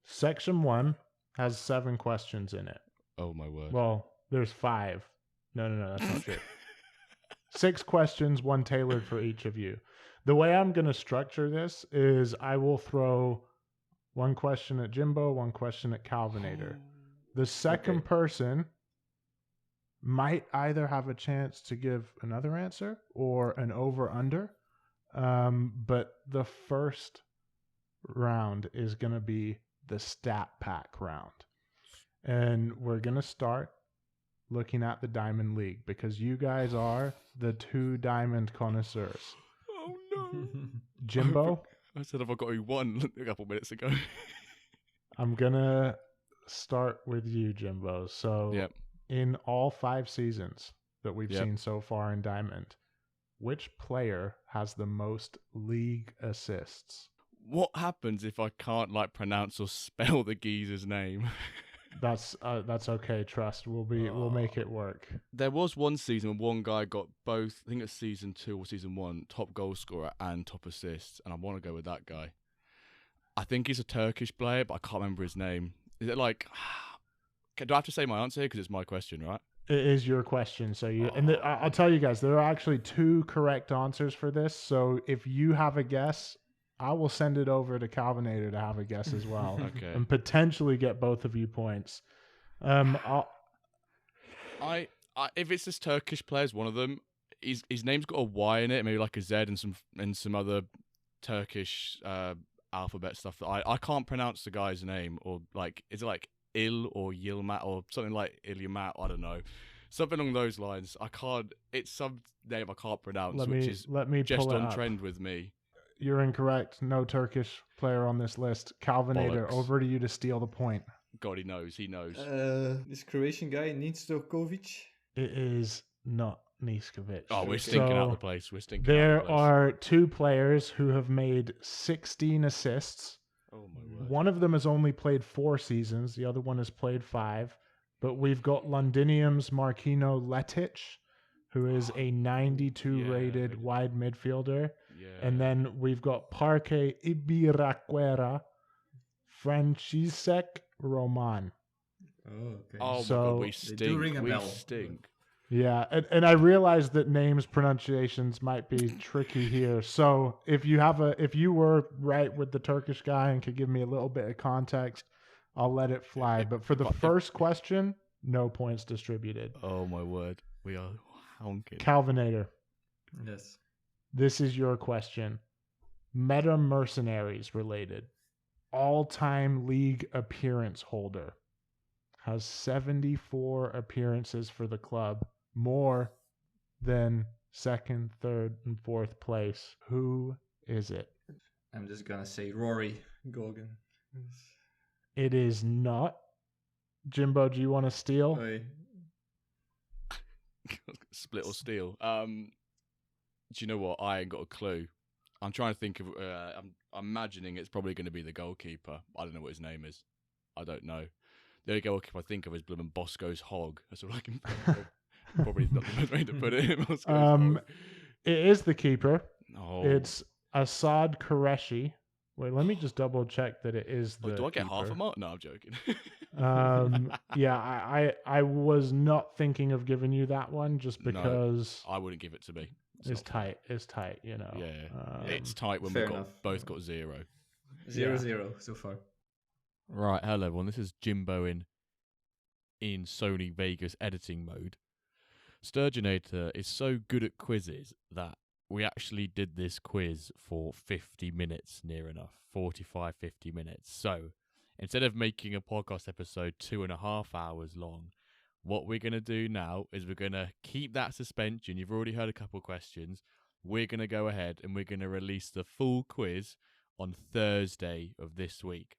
section 1 has 7 questions in it. Oh, my word. Well, there's 5. No, that's not true. 6 questions, 1 tailored for each of you. The way I'm going to structure this is I will throw 1 question at Jimbo, 1 question at Calvinator. The second person might either have a chance to give another answer or an over-under. But the first round is going to be the stat pack round. And we're going to start looking at the Diamond League because you guys are the 2 diamond connoisseurs. Oh, no. Jimbo? I said I've got you one a couple minutes ago. I'm going to start with you, Jimbo. So in all 5 seasons that we've seen so far in Diamond, which player has the most league assists? What happens if I can't pronounce or spell the geezer's name? That's okay. Trust. We'll make it work. There was one season when one guy got both. I think it's season 2 or season 1, top goal scorer and top assists, and I want to go with that guy. I think he's a Turkish player, but I can't remember his name. Is it do I have to say my answer here because it's my question, right? It is your question. So I'll tell you guys, there are actually 2 correct answers for this. So if you have a guess, I will send it over to Calvinator to have a guess as well. Okay. And potentially get both of you points. If it's this Turkish player, one of them, his name's got a Y in it, maybe like a Z and some other Turkish alphabet stuff that I can't pronounce the guy's name, or is it Il or Yilmat or something like Ilyamat? I don't know. Something along those lines. I can't. It's some name I can't pronounce, which is just on trend with me. You're incorrect. No Turkish player on this list. Calvinator, over to you to steal the point. God, he knows. He knows. This Croatian guy, Nistorovic. It is not Niskovic. Oh, we're stinking out the place. There are 2 players who have made 16 assists. Oh, my word. One of them has only played 4 seasons. The other one has played 5. But we've got Londinium's Markino Letic, who is a 92 rated wide midfielder. Yeah. And then we've got Parque Ibiraquera, Franciszek Roman. Oh, okay. Oh, so my God, we stink. They do ring a bell. Stink. Yeah, and I realize that names pronunciations might be tricky here. So if you were right with the Turkish guy and could give me a little bit of context, I'll let it fly. But for the first question, no points distributed. Oh, my word. We are honking. Calvinator. Yes. This is your question. Meta Mercenaries related. All-time league appearance holder. Has 74 appearances for the club. More than 2nd, 3rd, and 4th place. Who is it? I'm just going to say Rory Gogan. It is not. Jimbo, do you want to steal? Split or steal. Do you know what? I ain't got a clue. I'm trying to think of. I'm imagining it's probably going to be the goalkeeper. I don't know what his name is. I don't know. The only goalkeeper I think of is Bloomin' Bosco's Hog. That's all I can think of. Probably not the best way to put it. Bosco's Hog. It is the keeper. Oh. It's Assad Qureshi. Wait, let me just double check that it is the. Do I get keeper. half a mark? No, I'm joking. Yeah, I was not thinking of giving you that one just because I wouldn't give it to me. It's tight. It's tight, you know. Yeah, it's tight when both got 0. 0-0 so far. Right, hello everyone. This is Jimbo in Sony Vegas editing mode. Sturgeinator is so good at quizzes that we actually did this quiz for 50 minutes, near enough, 45, 50 minutes. So instead of making a podcast episode 2.5 hours long, what we're going to do now is we're going to keep that suspension. You've already heard a couple of questions. We're going to go ahead and we're going to release the full quiz on Thursday of this week.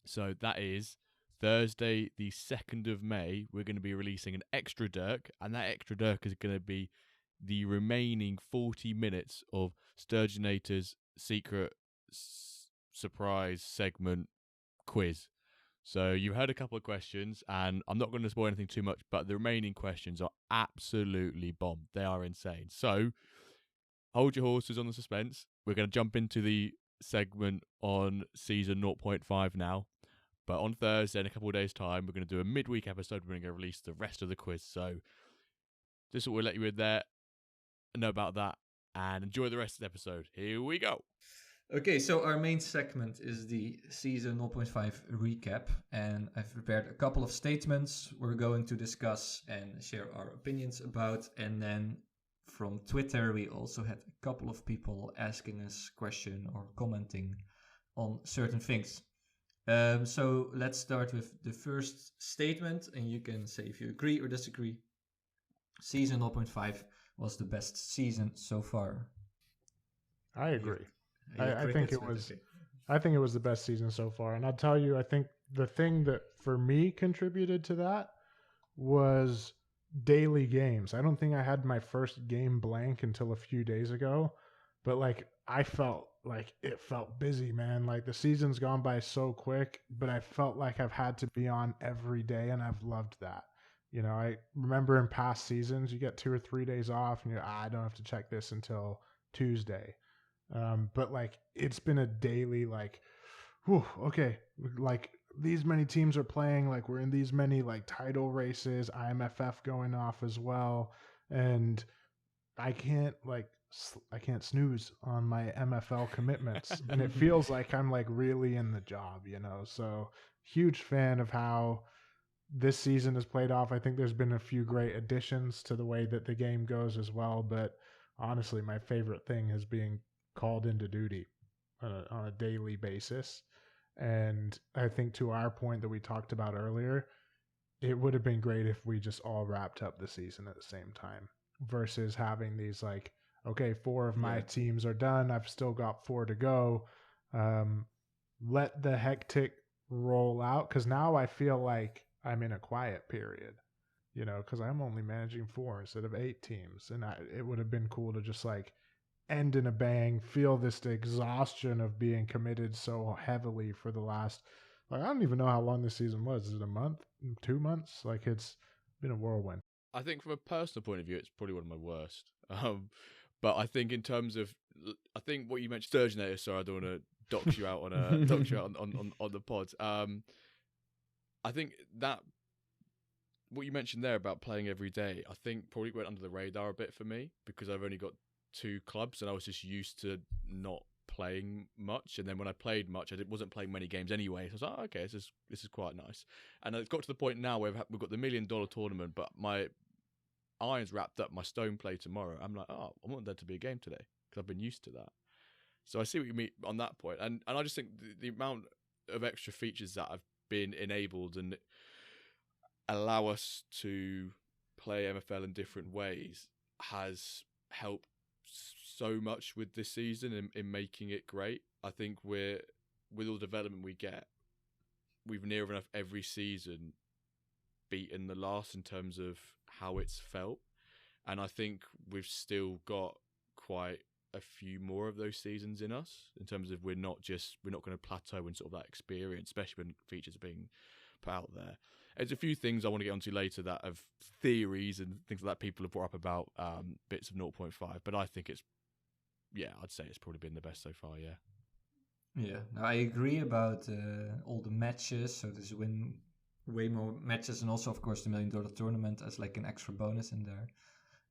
So that is Thursday, the 2nd of May, we're going to be releasing an extra Dirk, and that extra Dirk is going to be the remaining 40 minutes of Sturgeinator's secret surprise segment quiz. So you've heard a couple of questions, and I'm not going to spoil anything too much, but the remaining questions are absolutely bomb. They are insane. So hold your horses on the suspense. We're going to jump into the segment on season 0.5 now. But on Thursday, in a couple of days' time, we're going to do a midweek episode. We're going to release the rest of the quiz. So this is what we'll let you in there, know about that, and enjoy the rest of the episode. Here we go. Okay, so our main segment is the season 0.5 recap, and I've prepared a couple of statements we're going to discuss and share our opinions about, and then from Twitter we also had a couple of people asking us questions or commenting on certain things. So let's start with the first statement, and you can say if you agree or disagree. Season 0.5 was the best season so far. I agree. I think it was. Okay. I think it was the best season so far, and I'll tell you, I think the thing that for me contributed to that was daily games. I don't think I had my first game blank until a few days ago, but like I felt like it felt busy, man. Like the season's gone by so quick, but I felt like I've had to be on every day, and I've loved that. You know, I remember in past seasons, you get 2 or 3 days off, and I don't have to check this until Tuesday. But like it's been a daily like, whew, okay, like these many teams are playing, like we're in these many like title races, IMFF going off as well, and I can't snooze on my MFL commitments, and it feels like I'm like really in the job, you know. So huge fan of how this season has played off. I think there's been a few great additions to the way that the game goes as well, but honestly, my favorite thing is being called into duty on a daily basis. And I think to our point that we talked about earlier, it would have been great if we just all wrapped up the season at the same time versus having these like, okay, 4 of my teams are done. I've still got 4 to go. Let the hectic roll out, because now I feel like I'm in a quiet period, you know, because I'm only managing 4 instead of 8 teams. And it would have been cool to just like end in a bang, feel this exhaustion of being committed so heavily for the last, like, I don't even know how long this season was. Is it a month, 2 months? Like, it's been a whirlwind. I think from a personal point of view, it's probably one of my worst. But I think in terms of, I think what you mentioned, Sturgeinator. Sorry, I don't want to dox you out on on the pod. I think that what you mentioned there about playing every day, I think probably went under the radar a bit for me because I've only got 2 clubs and I was just used to not playing much. And then when I played much, I wasn't playing many games anyway. So I was like, oh, okay, this is quite nice. And it's got to the point now where we've got the $1 million tournament, but my iron's wrapped up. My stone play tomorrow. I'm like, oh, I want there to be a game today because I've been used to that. So I see what you mean on that point. And I just think the amount of extra features that have been enabled and allow us to play MFL in different ways has helped so much with this season in making it great. I think with all the development we get, we've near enough every season beaten the last in terms of how it's felt. And I think we've still got quite a few more of those seasons in us in terms of we're not going to plateau in sort of that experience, especially when features are being put out there. There's a few things I want to get onto later that have theories and things like that people have brought up about bits of 0.5, but I think I'd say it's probably been the best so far, yeah. Yeah, no, I agree about all the matches, so there's way more matches, and also, of course, the $1 million tournament as like an extra bonus in there.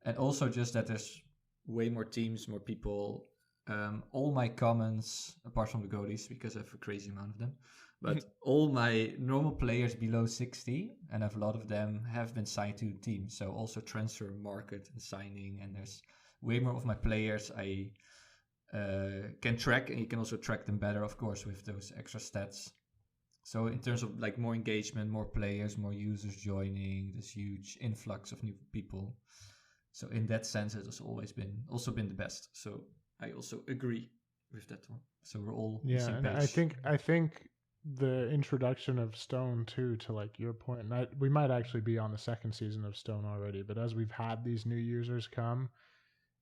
And also just that there's way more teams, more people. All my comments, apart from the goalies, because I have a crazy amount of them, but all my normal players below 60, and a lot of them have been signed to teams. So also transfer market and signing, and there's way more of my players I can track, and you can also track them better, of course, with those extra stats. So in terms of like more engagement, more players, more users joining, this huge influx of new people. So in that sense, it has also been the best. So I also agree with that one. So we're all yeah, and I think the introduction of Stone too, to like your point, and we might actually be on the second season of Stone already, but as we've had these new users come,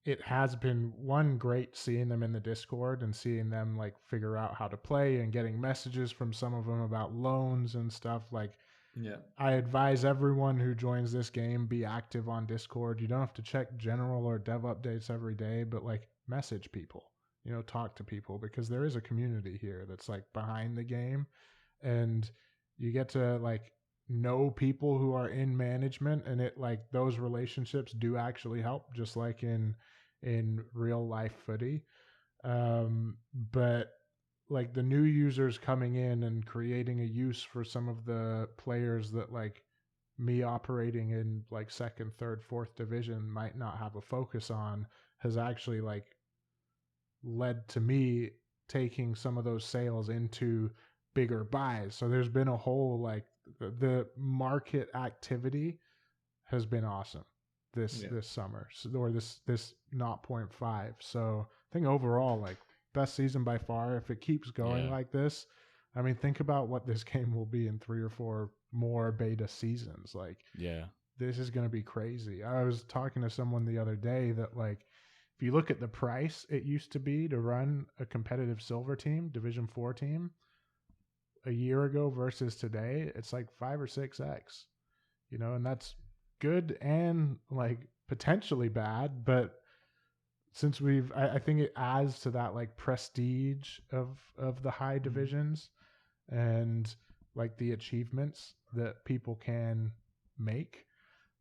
it has been one great seeing them in the Discord and seeing them like figure out how to play and getting messages from some of them about loans and stuff. Like, yeah, I advise everyone who joins this game, be active on Discord. You don't have to check general or dev updates every day, but like message people, talk to people, because there is a community here that's like behind the game, and you get to like know people who are in management, and it like those relationships do actually help, just like in real life footy. But like the new users coming in and creating a use for some of the players that like me operating in like second, third, fourth division might not have a focus on, has actually like led to me taking some of those sales into bigger buys. So there's been a whole like the market activity has been awesome this summer, or this 0.5. So I think overall, like, best season by far. If it keeps going like this, I mean, think about what this game will be in 3 or 4 more beta seasons. Like, this is going to be crazy. I was talking to someone the other day that like, if you look at the price it used to be to run a competitive silver team, Division 4 team, a year ago versus today, it's like 5 or 6x, and that's good and like potentially bad. But since I think it adds to that like prestige of the high divisions and like the achievements that people can make.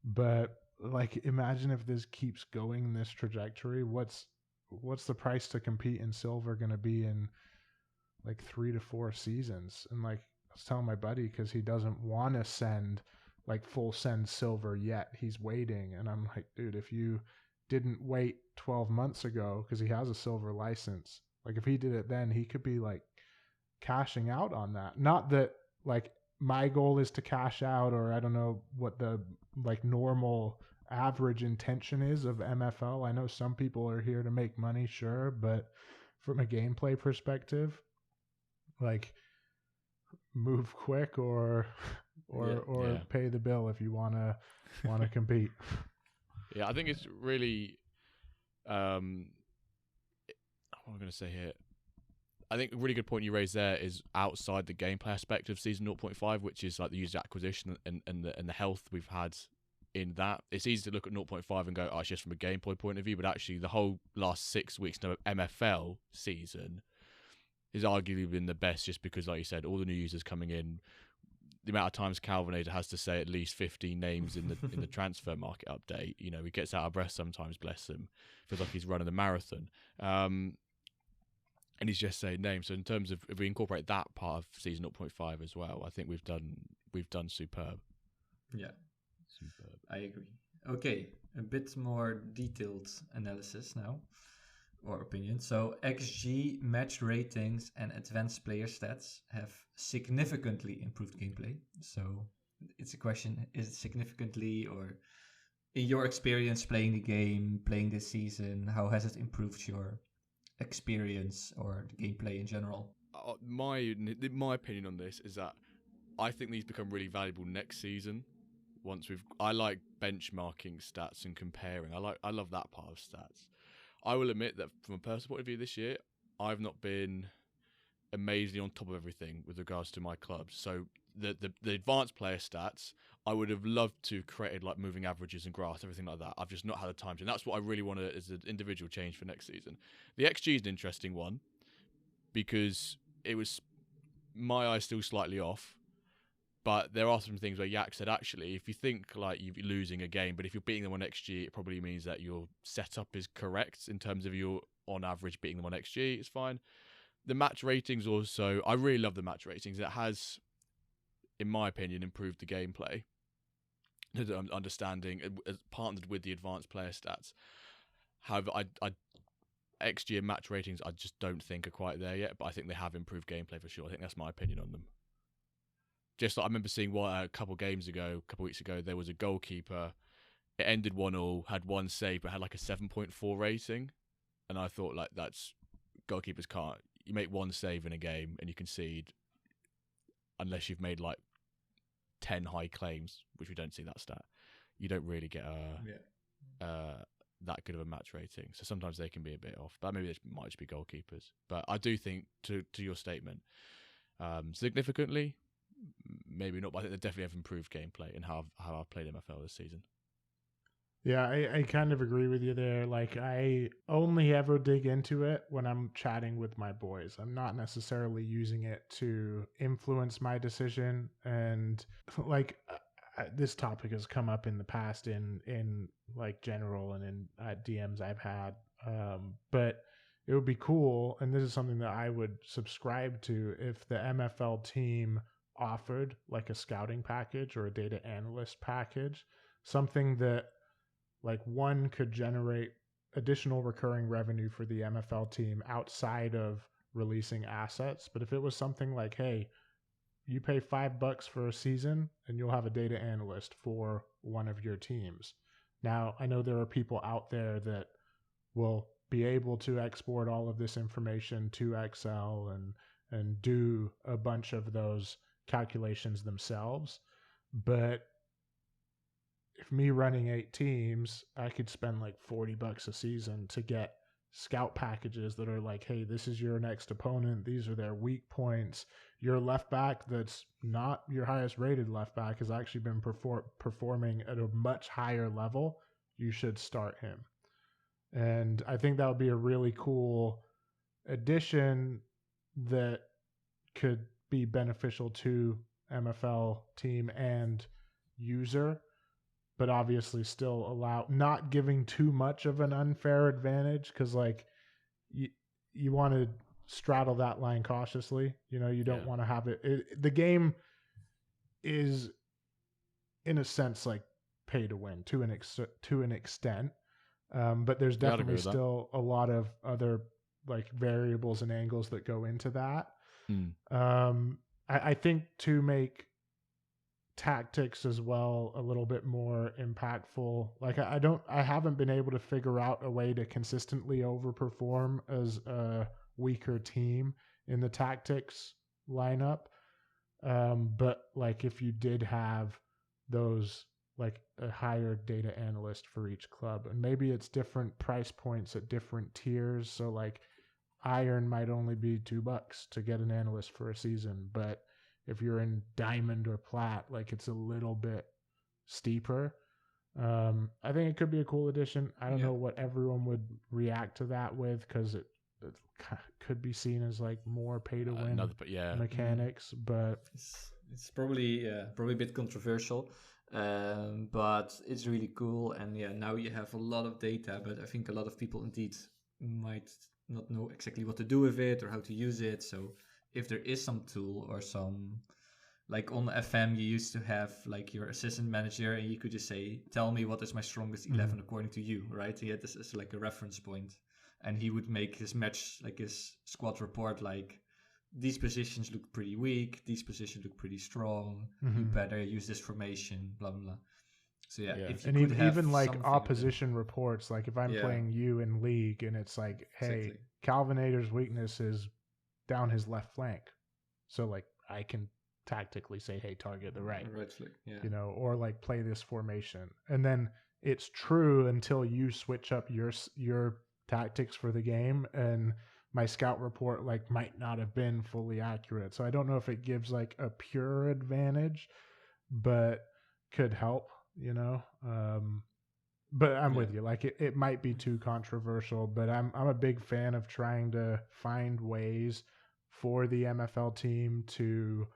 But like, imagine if this keeps going this trajectory, what's the price to compete in silver going to be in like 3 to 4 seasons? And like, I was telling my buddy, because he doesn't want to send like full send silver yet, he's waiting. And I'm like, dude, if you didn't wait 12 months ago, because he has a silver license, like if he did it then, he could be like cashing out on that. Not that like my goal is to cash out, or I don't know what the like normal average intention is of MFL. I know some people are here to make money, sure, but from a gameplay perspective, like, move quick or pay the bill if you want to compete. Yeah, I think it's really what am I going to say here? I think a really good point you raised there is outside the gameplay aspect of season 0.5, which is like the user acquisition and the health we've had in that. It's easy to look at 0.5 and go, oh, it's just from a gameplay point of view, but actually the whole last 6 weeks of MFL season has arguably been the best, just because, like you said, all the new users coming in, the amount of times Calvinator has to say at least 15 names in the transfer market update. He gets out of breath sometimes, bless him. Feels like he's running a marathon. And he's just saying names. So in terms of, if we incorporate that part of season 0.5 as well, I think we've done superb. Yeah, superb. I agree. Okay, a bit more detailed analysis now, or opinion. So XG, match ratings, and advanced player stats have significantly improved gameplay. So it's a question, is it significantly, or in your experience playing the game, playing this season, how has it improved your experience or the gameplay in general? My opinion on this is that I think these become really valuable next season. I like benchmarking stats and comparing. I love that part of stats. I will admit that from a personal point of view this year, I've not been amazingly on top of everything with regards to my clubs. So the advanced player stats, I would have loved to create like moving averages and graphs, everything like that. I've just not had the time to. And that's what I really want to, as an individual change for next season. The XG is an interesting one because it was, my eyes still slightly off. But there are some things where Yak said, actually, if you think like you're losing a game, but if you're beating them on XG, it probably means that your setup is correct in terms of your, on average, beating them on XG. It's fine. The match ratings also, I really love the match ratings. It has, in my opinion, improved the gameplay. Understanding, partnered with the advanced player stats. However, I XG and match ratings, I just don't think are quite there yet, but I think they have improved gameplay for sure. I think that's my opinion on them. Just like I remember seeing a couple weeks ago, there was a goalkeeper. It ended 1-1, had one save, but had like a 7.4 rating. And I thought, like, that's, goalkeepers can't. You make one save in a game and you concede. unless you've made like 10 high claims, which we don't see that stat, you don't really get that good of a match rating. So sometimes they can be a bit off, but maybe they might just be goalkeepers. But I do think, to your statement, significantly, maybe not, but I think they definitely have improved gameplay in how I've played MFL this season. Yeah, I kind of agree with you there. Like, I only ever dig into it when I'm chatting with my boys. I'm not necessarily using it to influence my decision. And like, this topic has come up in the past in like general and in DMs I've had. But it would be cool, and this is something that I would subscribe to, if the MFL team offered like a scouting package or a data analyst package, something that like one could generate additional recurring revenue for the MFL team outside of releasing assets. But if it was something like, hey, you pay $5 for a season and you'll have a data analyst for one of your teams. Now, I know there are people out there that will be able to export all of this information to Excel and do a bunch of those calculations themselves. But if me running 8 teams, I could spend like $40 a season to get scout packages that are like, hey, this is your next opponent. These are their weak points. Your left back that's not your highest rated left back has actually been performing at a much higher level. You should start him. And I think that would be a really cool addition that could be beneficial to MFL team and user, but obviously still allow, not giving too much of an unfair advantage, because like you want to straddle that line cautiously. You know, you don't want to have it. The game is, in a sense, like pay to win to an extent, but there's definitely still a lot of other like variables and angles that go into that. I think to make tactics as well a little bit more impactful, like I haven't been able to figure out a way to consistently overperform as a weaker team in the tactics lineup, but like if you did have those, like a higher data analyst for each club, and maybe it's different price points at different tiers, so like iron might only be $2 to get an analyst for a season, but if you're in diamond or plat, like it's a little bit steeper. I think it could be a cool addition. I don't know what everyone would react to that with, because it could be seen as like more pay to win mechanics, but it's probably a bit controversial, but it's really cool. And now you have a lot of data, but I think a lot of people indeed might not know exactly what to do with it or how to use it. So if there is some tool or some, like on FM, you used to have like your assistant manager, and you could just say, tell me what is my strongest 11 according to you, right? He had this as like a reference point, and he would make his match, like his squad report, like these positions look pretty weak, these positions look pretty strong, you better use this formation, blah, blah, blah. So if you and even like opposition reports, like if I'm playing you in league and it's like, hey, Calvinator's weakness is down his left flank, so like I can tactically say, hey, target the right flank, you know, or like play this formation, and then it's true until you switch up your tactics for the game, and my scout report like might not have been fully accurate. So I don't know if it gives like a pure advantage, but could help, you know. But I'm with you. Like it might be too controversial, but I'm a big fan of trying to find ways for the MFL team to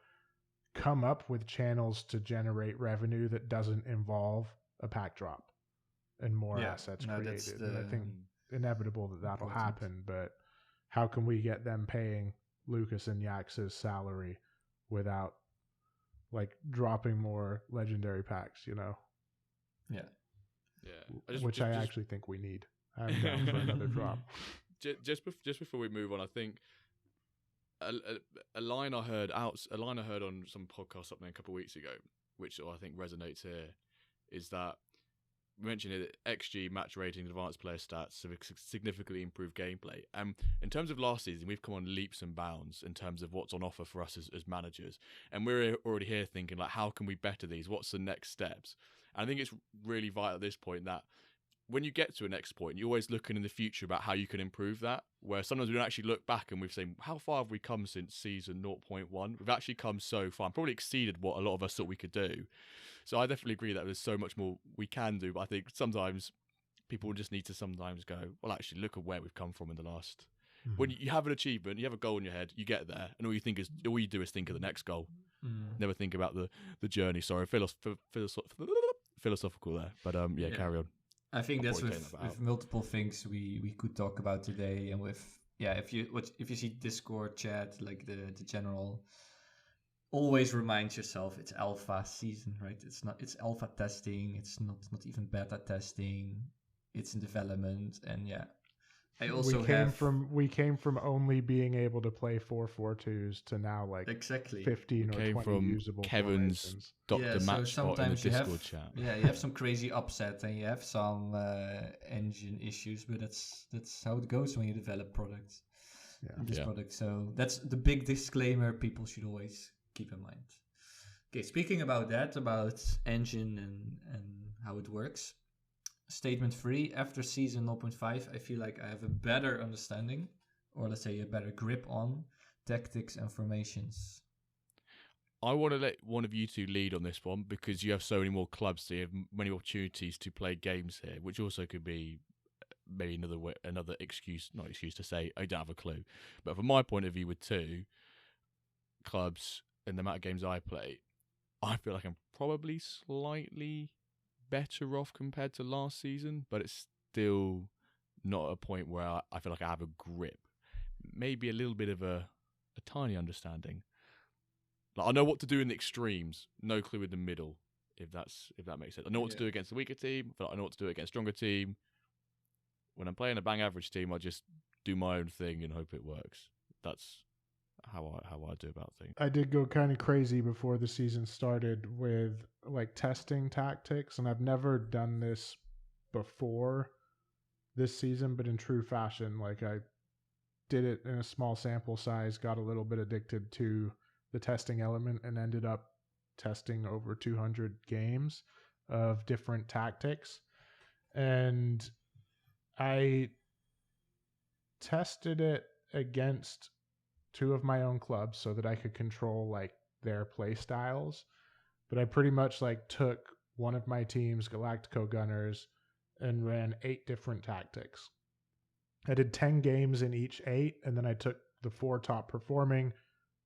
come up with channels to generate revenue that doesn't involve a pack drop and more assets created. And I think inevitable that'll happen, but how can we get them paying Lucas and Yax's salary without like dropping more legendary packs, you know? Which I actually think we need. I'm down for another drop. Just before we move on, I think a line I heard on some podcast something a couple of weeks ago, which I think resonates here, is that mentioned it, XG, match rating, advanced player stats have significantly improved gameplay. In terms of last season, we've come on leaps and bounds in terms of what's on offer for us as managers. And we're already here thinking, like, how can we better these? What's the next steps? And I think it's really vital at this point that when you get to a next point, you're always looking in the future about how you can improve that. Where sometimes we don't actually look back and we've seen, how far have we come since season 0.1? We've actually come so far, and probably exceeded what a lot of us thought we could do. So I definitely agree that there's so much more we can do, but I think sometimes people just need to sometimes go, well, actually, look at where we've come from in the last. When you have an achievement, you have a goal in your head, you get there, and all you do is think of the next goal. Never think about the journey. Sorry, philosophical there, but yeah, carry on. I think that's with multiple things we could talk about today, and with if you see Discord chat, like the general, always remind yourself it's alpha season, right? It's alpha testing, it's not even beta testing, it's in development. And I also we came from only being able to play 4-4-2s to now like exactly 15 or 20 usable Kevin's formations. Dr. Match spot in the Discord chat. You have some crazy upset and you have some engine issues, but that's how it goes when you develop products. Product. So that's the big disclaimer people should always keep in mind. Okay, speaking about engine and how it works. Statement 3, after season 0.5, I feel like I have a better understanding, or let's say a better grip on tactics and formations. I want to let one of you two lead on this one because you have so many more clubs, so you have many opportunities to play games here, which also could be maybe another excuse to say I don't have a clue. But from my point of view, with 2 clubs and the amount of games I play, I feel like I'm probably slightly better off compared to last season, but it's still not a point where I feel like I have a grip. Maybe a little bit of a tiny understanding. Like I know what to do in the extremes, no clue in the middle, if that makes sense. I know what to do against a weaker team, but I know what to do against a stronger team. When I'm playing a bang average team, I just do my own thing and hope it works. That's how I do about things. I did go kind of crazy before the season started with like testing tactics, and I've never done this before this season, but in true fashion, like I did it in a small sample size, got a little bit addicted to the testing element, and ended up testing over 200 games of different tactics. And I tested it against 2 of my own clubs so that I could control like their play styles. But I pretty much like took one of my teams, Galactico Gunners, and ran 8 different tactics. I did 10 games in each 8, and then I took the 4 top performing,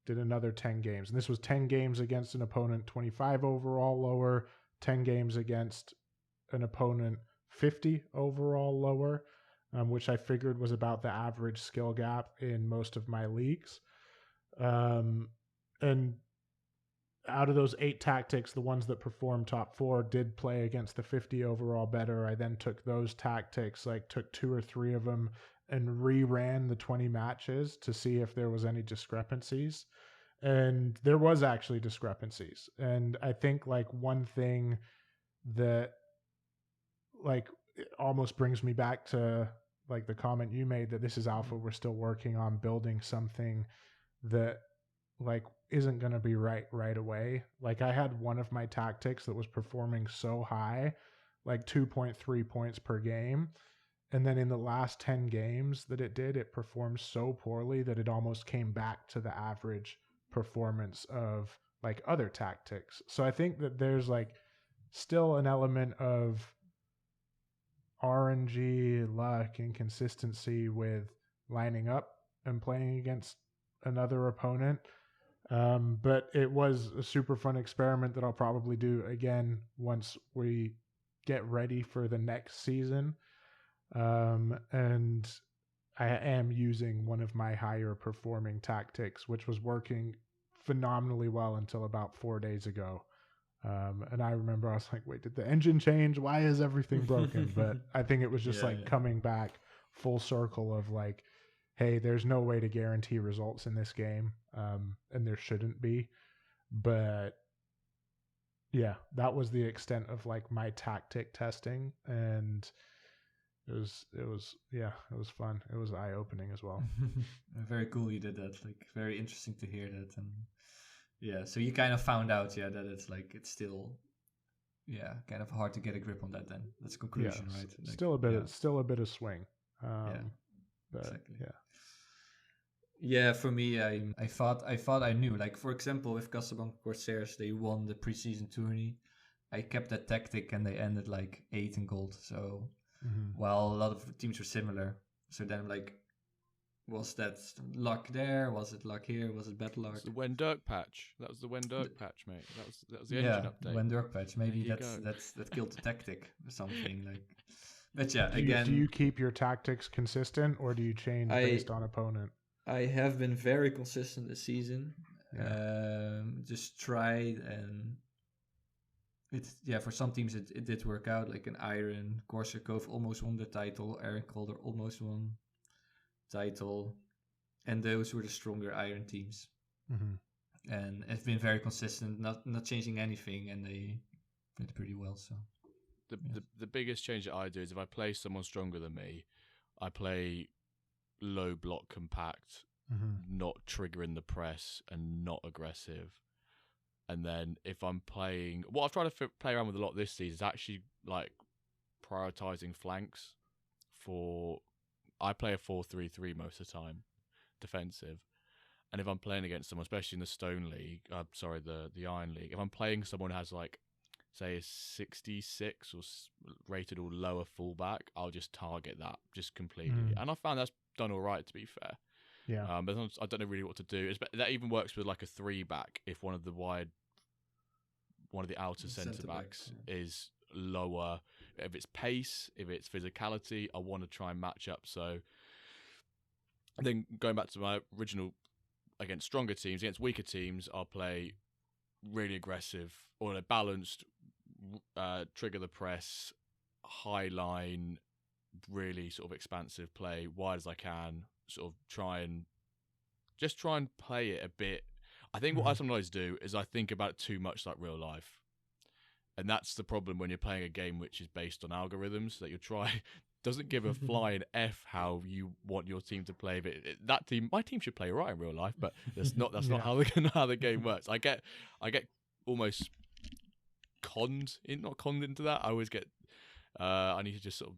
did another 10 games. And this was 10 games against an opponent 25 overall lower, 10 games against an opponent 50 overall lower, which I figured was about the average skill gap in most of my leagues. And out of those 8 tactics, the ones that performed top 4 did play against the 50 overall better. I then took those tactics, like took 2 or 3 of them and reran the 20 matches to see if there was any discrepancies. And there was actually discrepancies. And I think like one thing that like it almost brings me back to like the comment you made that this is alpha, we're still working on building something that like isn't going to be right away. Like I had one of my tactics that was performing so high, like 2.3 points per game. And then in the last 10 games that it performed so poorly that it almost came back to the average performance of like other tactics. So I think that there's like still an element of RNG, luck, and consistency with lining up and playing against another opponent. But it was a super fun experiment that I'll probably do again once we get ready for the next season. And I am using one of my higher performing tactics, which was working phenomenally well until about 4 days ago. And I remember I was like, wait, did the engine change? Why is everything broken? But I think it was just coming back full circle of like, hey, there's no way to guarantee results in this game. And there shouldn't be. But Yeah, that was the extent of like my tactic testing, and it was fun. It was eye opening as well. Very cool you did that. Like very interesting to hear that. And yeah, so you kind of found out, that it's still kind of hard to get a grip on that. Then that's conclusion, right? Like, still a bit of swing. But, exactly. Yeah. Yeah, for me, I thought I knew. Like for example, with Casablanca Corsairs, they won the preseason tourney. I kept that tactic, and they ended like 8 in gold. So, while a lot of teams were similar, so then like, was that luck there? Was it luck here? Was it bad luck? It's the When Dirk patch. That was the When Dirk patch, mate. That was the engine update. When Dirk patch. Maybe that killed the tactic or something like. But yeah, do you keep your tactics consistent, or do you change based on opponent? I have been very consistent this season. Just tried, and for some teams it did work out. Like an Iron, Korsakov almost won the title. Aaron Calder almost won title, and those were the stronger Iron teams. And it's been very consistent, not changing anything, and they did pretty well. So the biggest change that I do is if I play someone stronger than me, I play low block compact, not triggering the press and not aggressive. And then if I'm playing, what I've tried to play around with a lot this season is actually like prioritizing flanks. I play a 4-3-3 most of the time, defensive. And if I'm playing against someone, especially in the Stone League, the Iron League, if I'm playing someone who has like, say, a 66 or rated or lower fullback, I'll just target that just completely. And I found that's done all right, to be fair. Yeah. But I don't know really what to do. That even works with like a 3-back if one of the outer centre backs is lower. If it's pace, if it's physicality, I want to try and match up. So then going back to my original, against stronger teams, against weaker teams, I'll play really aggressive or a balanced, trigger the press, high line, really sort of expansive play, wide as I can, sort of try and play it a bit. I think what I sometimes do is I think about it too much like real life. And that's the problem when you're playing a game which is based on algorithms, that doesn't give a flying F how you want your team to play. But my team should play right in real life, but that's not how the game works. I get almost not conned into that. I always get I need to just sort of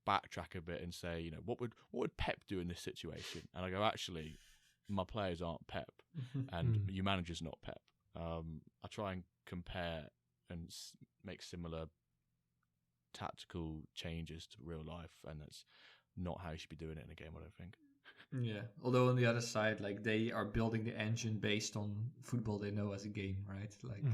backtrack a bit and say, what would Pep do in this situation? And I go, actually, my players aren't Pep, and your manager's not Pep. I try and compare and make similar tactical changes to real life, and that's not how you should be doing it in a game, I don't think. Yeah, although on the other side, like, they are building the engine based on football they know as a game, right? Like,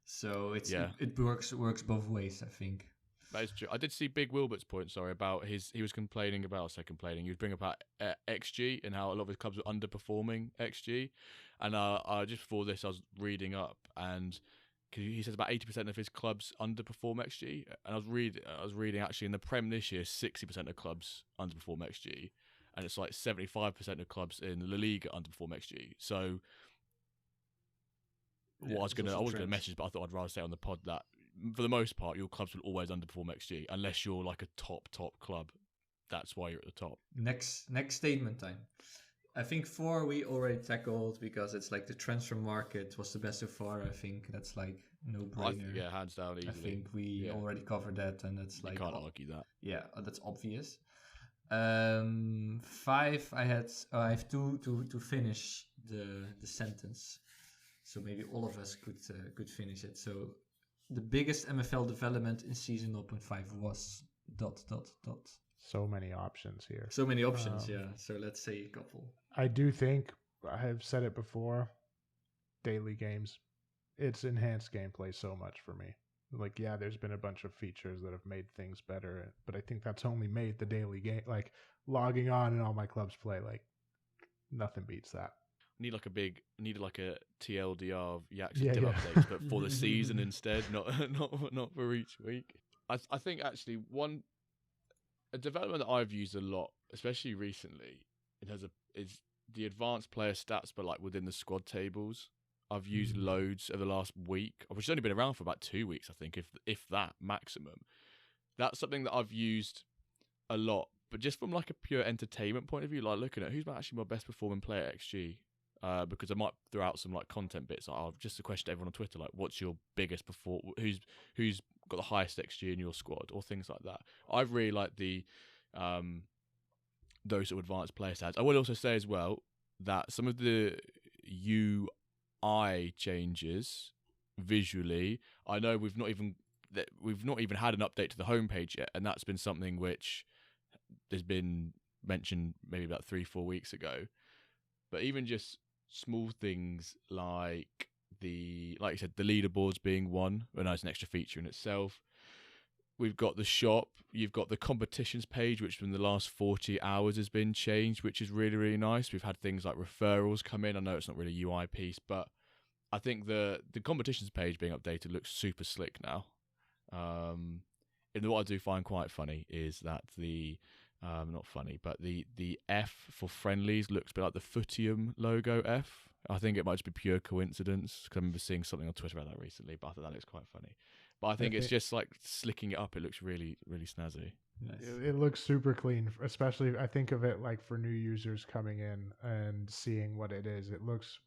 so it works both ways, I think. That is true. I did see Big Wilbert's point, about he was complaining about, he was bringing about XG and how a lot of his clubs were underperforming XG. And just before this, I was reading up, and he says about 80% of his clubs underperform XG. And I was reading actually in the Prem this year, 60% of clubs underperform XG. And it's like 75% of clubs in La Liga underperform XG. So I was going to message, but I thought I'd rather say on the pod that for the most part, your clubs will always underperform XG unless you're like a top club. That's why you're at the top. Next statement time. I think 4 we already tackled because it's like the transfer market was the best so far. I think that's like no brainer. Hands down easily. I think we already covered that, and that's like, you can't argue that. Yeah, that's obvious. 5 I have to finish the sentence, so maybe all of us could finish it. So the biggest MFL development in season 0.5 was ... So many options here. So many options, yeah. So let's say a couple. I do think, I have said it before, daily games, it's enhanced gameplay so much for me. Like, yeah, there's been a bunch of features that have made things better, but I think that's only made the daily game, like logging on and all my clubs play, like nothing beats that. Needed like a TLDR of updates, but for the season instead, not for each week. I think actually a development that I've used a lot, especially recently, is the advanced player stats, but like within the squad tables. I've used loads over the last week, which has only been around for about 2 weeks, I think, if that maximum. That's something that I've used a lot, but just from like a pure entertainment point of view, like looking at who's actually my best performing player at XG. Because I might throw out some like content bits. Like, just a question to everyone on Twitter, like, what's your biggest who's got the highest XG in your squad, or things like that. I've really liked the those sort of advanced player stats. I will also say as well that some of the UI changes visually, I know we've not even had an update to the homepage yet, and that's been something which has been mentioned maybe about 3-4 weeks ago. But even just small things like like you said, the leaderboards being one, and that's an extra feature in itself. We've got the shop. You've got the competitions page, which in the last 40 hours has been changed, which is really, really nice. We've had things like referrals come in. I know it's not really a UI piece, but I think the competitions page being updated looks super slick now. And what I do find quite funny is that not funny, but the F for friendlies looks a bit like the Footium logo F. I think it might just be pure coincidence, because I remember seeing something on Twitter about that recently, but I thought that looks quite funny. But I think it's just like slicking it up. It looks really, really snazzy. Nice. It looks super clean, especially I think of it like for new users coming in and seeing what it is. It looks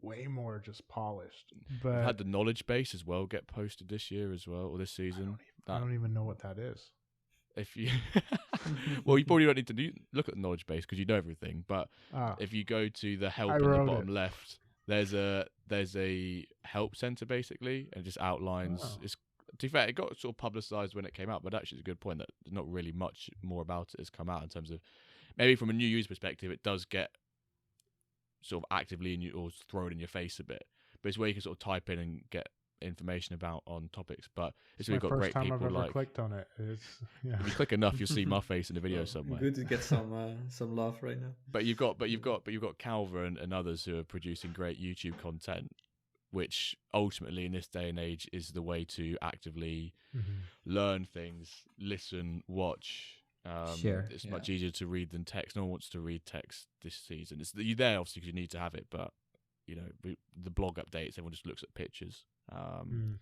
way more just polished. But we've had the knowledge base as well get posted this year as well, or this season. I don't even know what that is. If you, well, you probably don't need to look at the knowledge base because you know everything. But if you go to the help in the bottom left, there's a help center basically, and it just outlines. It's, to be fair, it got sort of publicized when it came out, but actually it's a good point that not really much more about it has come out in terms of maybe from a new user perspective, it does get sort of actively in you or thrown in your face a bit. But it's where you can sort of type in and get information about on topics. But it's really got great people. I've ever clicked on it. If you click enough, you'll see my face in the video somewhere. Good to get some love right now. But you've got Calver and others who are producing great YouTube content, which ultimately in this day and age is the way to actively learn things, listen, watch. It's much easier to read than text. No one wants to read text this season. You're there obviously because you need to have it, but you know the blog updates, everyone just looks at pictures and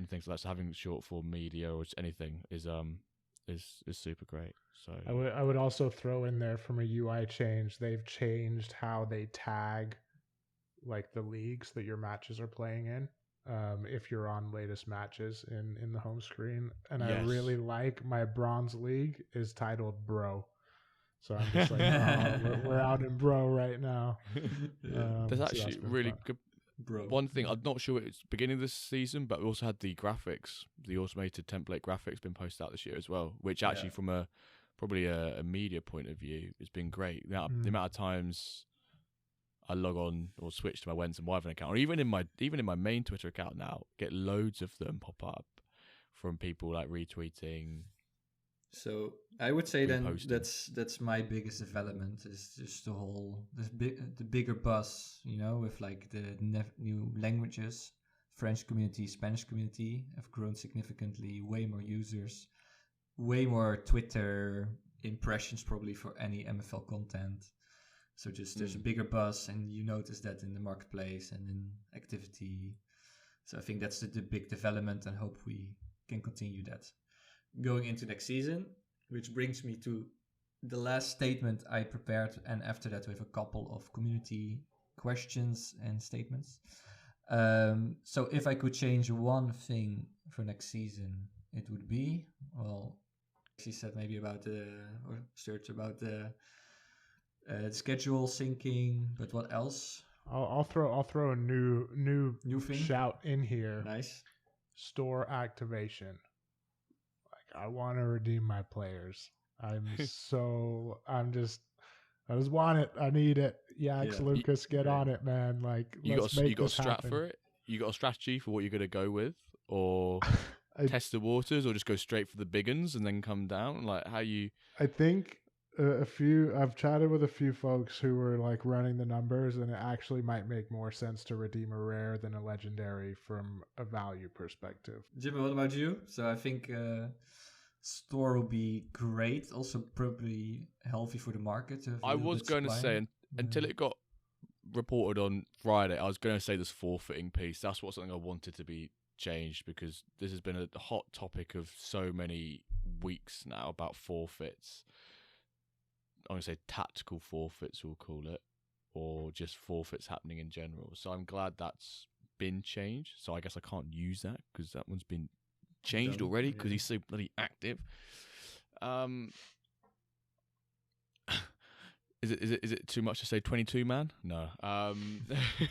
things like that. So having short form media or anything is super great. So I would also throw in there from a UI change. They've changed how they tag like the leagues that your matches are playing in. If you're on latest matches in the home screen. And I really like my bronze league is titled Bro. So I'm just like, we're out in Bro right now. There's actually really good. Bro. One thing, I'm not sure it's beginning of this season, but we also had the graphics, the automated template graphics been posted out this year as well, which actually from probably a media point of view has been great. Now, the amount of times I log on or switch to my Wens and Wyvern account, or even in my main Twitter account now, get loads of them pop up from people like retweeting. So I would say then that's my biggest development is just the bigger buzz, you know, with like the new languages. French community, Spanish community have grown significantly, way more users, way more Twitter impressions probably for any MFL content. So just there's a bigger buzz, and you notice that in the marketplace and in activity. So I think that's the big development, and hope we can continue that going into next season, which brings me to the last statement I prepared, and after that we have a couple of community questions and statements. So if I could change one thing for next season, it would be, well, she said maybe about Sturge about the schedule syncing, but what else? I'll throw a new thing? Shout in here. Nice. Store activation. I want to redeem my players. I just want it. I need it. Lucas, get on it, man. Like, you got a strat for it? You got a strategy for what you're going to go with? Or test the waters, or just go straight for the big uns and then come down? Like, how you... I think I've chatted with a few folks who were like running the numbers, and it actually might make more sense to redeem a rare than a legendary from a value perspective. Jimmy, what about you? So I think store will be great, also probably healthy for the market. I was going to say until it got reported on Friday, I was going to say this forfeiting piece. That's something I wanted to be changed, because this has been a hot topic of so many weeks now about forfeits. I'm going to say tactical forfeits, we'll call it, or just forfeits happening in general. So I'm glad that's been changed. So I guess I can't use that because that one's been changed already because he's so bloody active. Is it too much to say 22 man? No.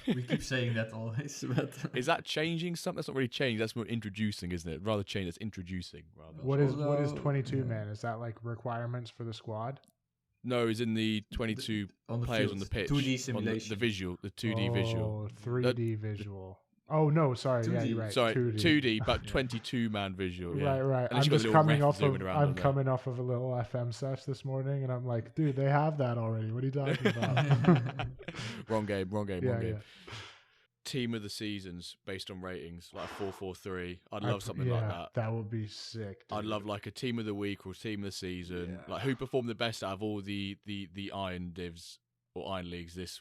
We keep saying that always, but is that changing something? That's not really changing. That's more introducing, isn't it? Rather change. That's introducing. Rather. What is 22 man? Is that like requirements for the squad? No, it's in the 22 on the players field, on the pitch. 2D simulation. The visual, the 2D visual. 3D visual. Oh no, sorry. 2D. Yeah, you're right. Sorry, 2D, but 22 man visual. Yeah. Right. And I'm just coming off of. I'm on coming off of a little FM sesh this morning, and I'm like, dude, they have that already. What are you talking about? Wrong game. Yeah. Team of the seasons based on ratings, like a 4-4-3. I'd love something like that. That would be sick. Dude. I'd love like a team of the week or team of the season. Yeah. Like who performed the best out of all the Iron divs or Iron leagues this.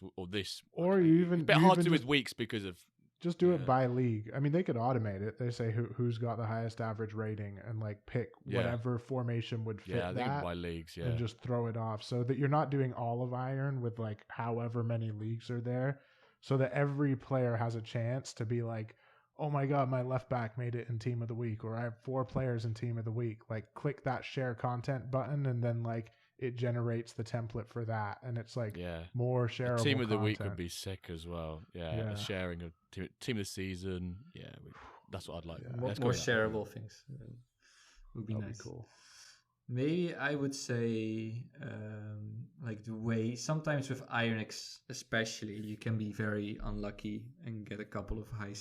Or you even a bit hard to do with weeks because of. Just do it by league. I mean, they could automate it. They say who's got the highest average rating and like pick whatever formation would fit that by leagues, and just throw it off so that you're not doing all of Iron with like however many leagues are there, so that every player has a chance to be like, oh my God, my left back made it in team of the week, or I have 4 players in team of the week. Like click that share content button and then like it generates the template for that, and it's like more shareable. Team of the content. week would be sick as well. Yeah. Sharing a team of the season. Yeah, that's what I'd like. More shareable things would be nice. Be cool. Maybe I would say like the way sometimes with Iron especially you can be very unlucky and get a couple of high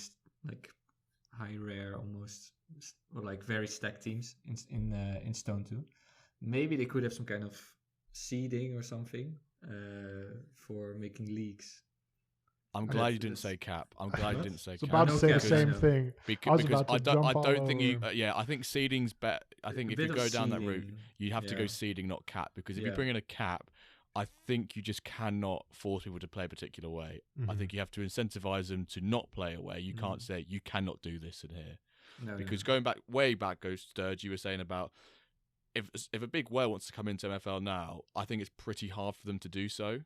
rare almost, or like very stacked teams in Stone 2. Maybe they could have some kind of seeding or something for making leagues. I'm glad you didn't say cap. I'm glad you didn't say cap. I was about to say the same thing. Because I don't think you. I think seeding's better. I think if you go down that route, you have to go seeding, not cap. Because if you bring in a cap, I think you just cannot force people to play a particular way. Mm-hmm. I think you have to incentivize them to not play a way. You can't say you cannot do this in here. Because going way back goes Sturge. You were saying about. If a big whale wants to come into MFL now, I think it's pretty hard for them to do so.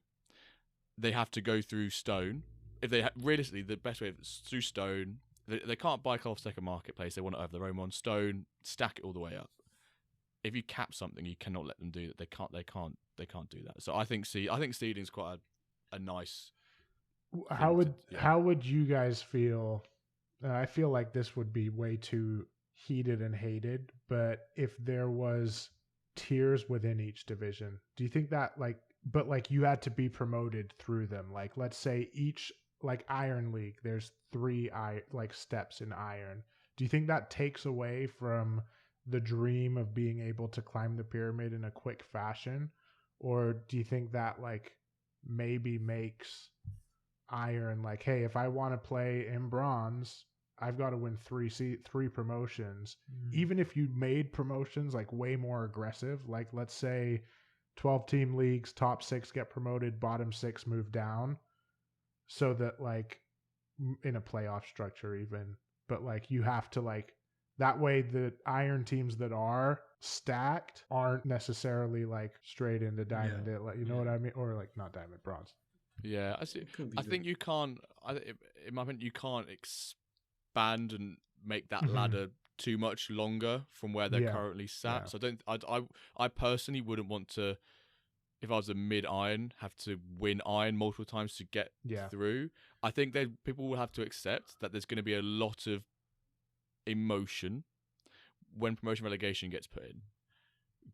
They have to go through Stone. If they realistically, the best way is through Stone. They can't buy off second marketplace. They want to have their own on Stone, stack it all the way up. If you cap something, you cannot let them do that. They can't do that. So I think seeding's quite a nice. How would you guys feel? I feel like this would be way too heated and hated, but if there was tiers within each division, do you think that but you had to be promoted through them? Like let's say each Iron League, there's 3 steps in Iron. Do you think that takes away from the dream of being able to climb the pyramid in a quick fashion, or do you think that maybe makes Iron hey, if I want to play in Bronze, I've got to win 3 promotions. Even if you made promotions way more aggressive, let's say 12 team leagues, top 6 get promoted, bottom 6 move down, so that in a playoff structure even, but you have to that way the Iron teams that are stacked aren't necessarily straight into Diamond. You know what I mean? Or not Diamond, Bronze. Yeah, I see. I think you can't. In my opinion, you can't expand and make that ladder too much longer from where they're currently sat. So I personally wouldn't want to, if I was a mid Iron, have to win Iron multiple times to get through. I think people will have to accept that there's going to be a lot of emotion when promotion relegation gets put in.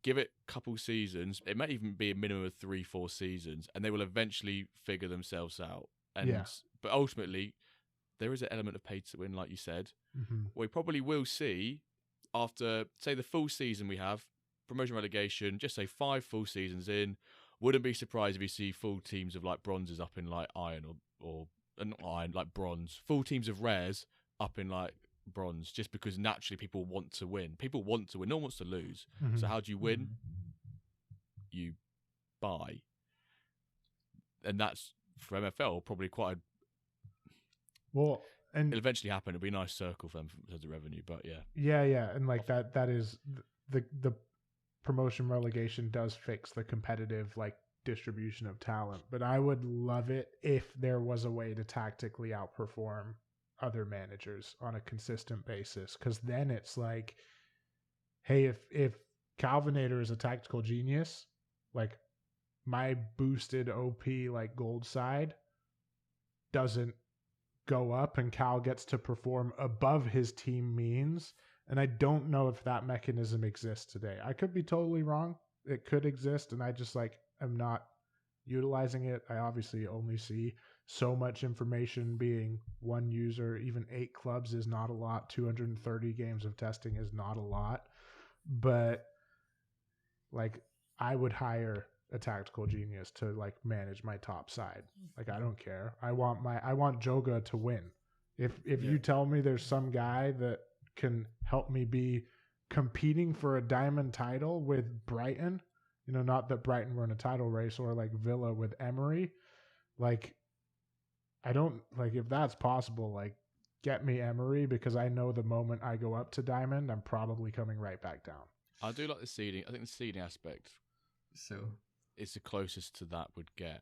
Give it a couple seasons. It might even be a minimum of 3-4 seasons, and they will eventually figure themselves out. But ultimately, there is an element of pay to win, like you said. We probably will see after, say, the full season we have, promotion relegation, just say 5 full seasons in, wouldn't be surprised if you see full teams of bronzes up in Iron or not Iron, bronze. Full teams of rares up in bronze, just because naturally people want to win. People want to win. No one wants to lose. So how do you win? You buy. And that's for MFL, probably quite. And it'll eventually happen. It'll be a nice circle for them in terms of revenue, but yeah. Yeah, and like that is the promotion relegation does fix the competitive like distribution of talent, but I would love it if there was a way to tactically outperform other managers on a consistent basis, because then it's like, hey, if Calvinator is a tactical genius, like my boosted OP like gold side doesn't go up and Cal gets to perform above his team means. And I don't know if that mechanism exists today. I could be totally wrong. It could exist, and I just like am not utilizing it. I obviously only see so much information. Being one user, even 8 clubs is not a lot. 230 games of testing is not a lot. But like I would hire a tactical genius to like manage my top side. Like I don't care. I want Joga to win. If you tell me there's some guy that can help me be competing for a diamond title with Brighton, not that Brighton were in a title race, or like Villa with Emery, like I don't like, if that's possible, like get me Emery, because I know the moment I go up to diamond, I'm probably coming right back down. I do like the seeding. I think the seeding aspect is the closest to that would get.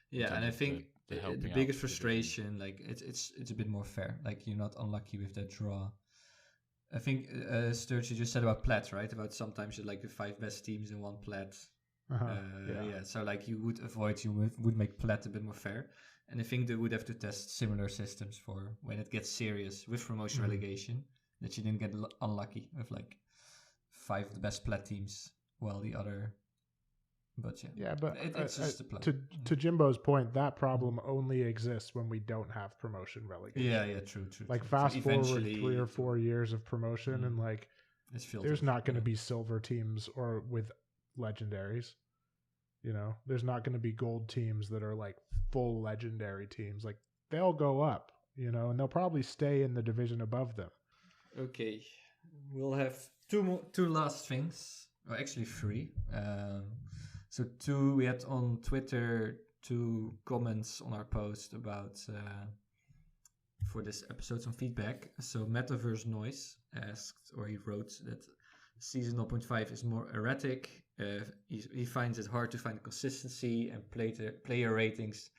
Yeah, and I think the biggest frustration, like it's a bit more fair. Like you're not unlucky with that draw. I think Sturge just said about Plat, right? About sometimes you're like the 5 best teams in one Plat. Yeah. So like you would make Plat a bit more fair. And I think they would have to test similar systems for when it gets serious with promotion relegation, that you didn't get unlucky with like 5 of the best Plat teams, while the other. But but it's just a plan. To Jimbo's point, that problem only exists when we don't have promotion relegation. Yeah, true. Like fast forward 3 or 4 years of promotion, and like there's not going to be silver teams or with legendaries. There's not going to be gold teams that are like full legendary teams. Like they'll go up, and they'll probably stay in the division above them. Okay, we'll have two last things. Well, actually 3. So 2, we had on Twitter 2 comments on our post about for this episode, some feedback. So Metaverse Noise asked, or he wrote, that Season 0.5 is more erratic. He finds it hard to find consistency, and player ratings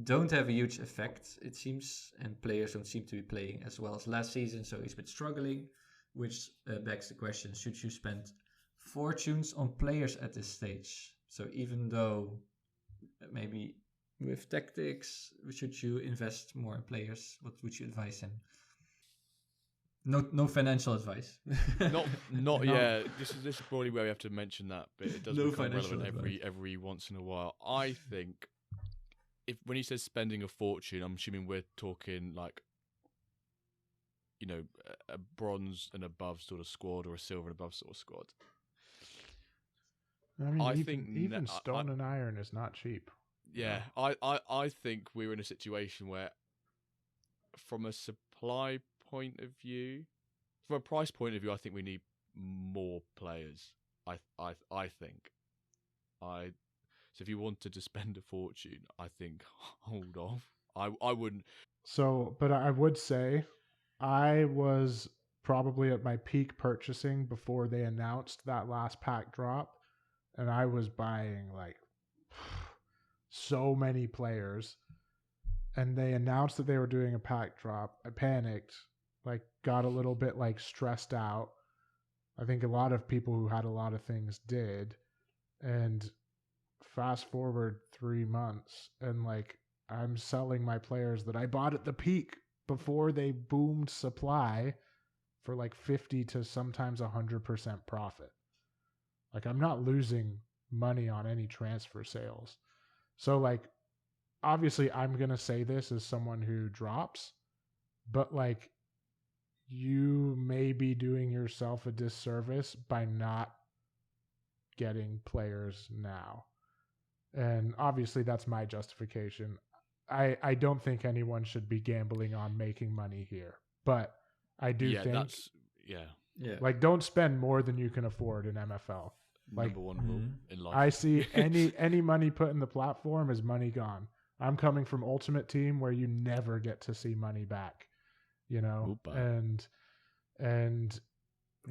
don't have a huge effect, it seems, and players don't seem to be playing as well as last season, so he's been struggling, which begs the question, should you spend fortunes on players at this stage? So even though maybe with tactics, should you invest more in players? What would you advise him? No financial advice. not yeah. This is probably where we have to mention that, but it does become relevant every once in a while. I think when he says spending a fortune, I'm assuming we're talking like a bronze and above sort of squad, or a silver and above sort of squad. I mean, even stone and iron is not cheap. Yeah, I think we're in a situation where, from a supply point of view, from a price point of view, I think we need more players. I think. So if you wanted to spend a fortune, I think hold off. I wouldn't. So, but I would say, I was probably at my peak purchasing before they announced that last pack drop. And I was buying like so many players, and they announced that they were doing a pack drop. I panicked, like got a little bit like stressed out. I think a lot of people who had a lot of things did. And fast forward 3 months, and like I'm selling my players that I bought at the peak before they boomed supply for like 50 to sometimes 100% profit. Like I'm not losing money on any transfer sales. So like, obviously I'm going to say this as someone who drops, but like you may be doing yourself a disservice by not getting players now. And obviously that's my justification. I don't think anyone should be gambling on making money here, but I do think like don't spend more than you can afford in MFL. Like, number one rule in life. I see any money put in the platform is money gone. I'm coming from Ultimate Team where you never get to see money back, you know, and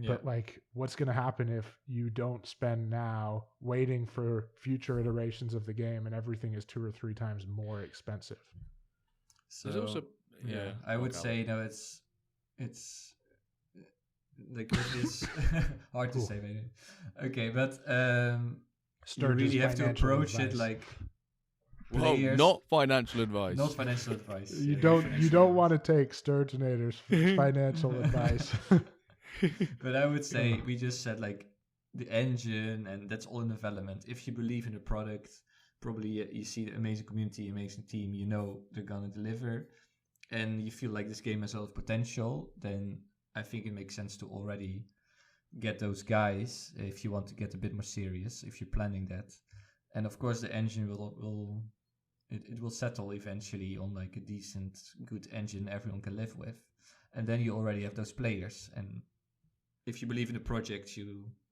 but like, what's going to happen if you don't spend now waiting for future iterations of the game and everything is 2 or 3 times more expensive? So there's also, I would say, it's like it's hard to say, maybe. Okay, but you really have to approach it like. Well, not financial advice. Not financial advice. You don't want to take Sturgeinator's financial advice. But I would say we just said like the engine, and that's all in development. If you believe in the product, probably you see the amazing community, amazing team, you know they're gonna deliver, and you feel like this game has a lot of potential, then I think it makes sense to already get those guys if you want to get a bit more serious, if you're planning that. And of course the engine will settle eventually on like a decent, good engine everyone can live with. And then you already have those players, and if you believe in the project,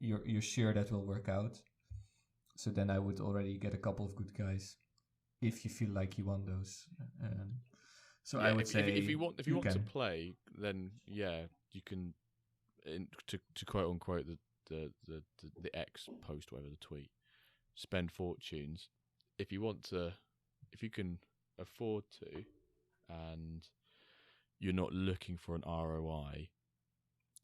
you're sure that will work out. So then I would already get a couple of good guys, if you feel like you want those. So I would say if you want to play, then you can. To quote unquote the X post, whatever the tweet, spend fortunes. If you can afford to, and you're not looking for an ROI,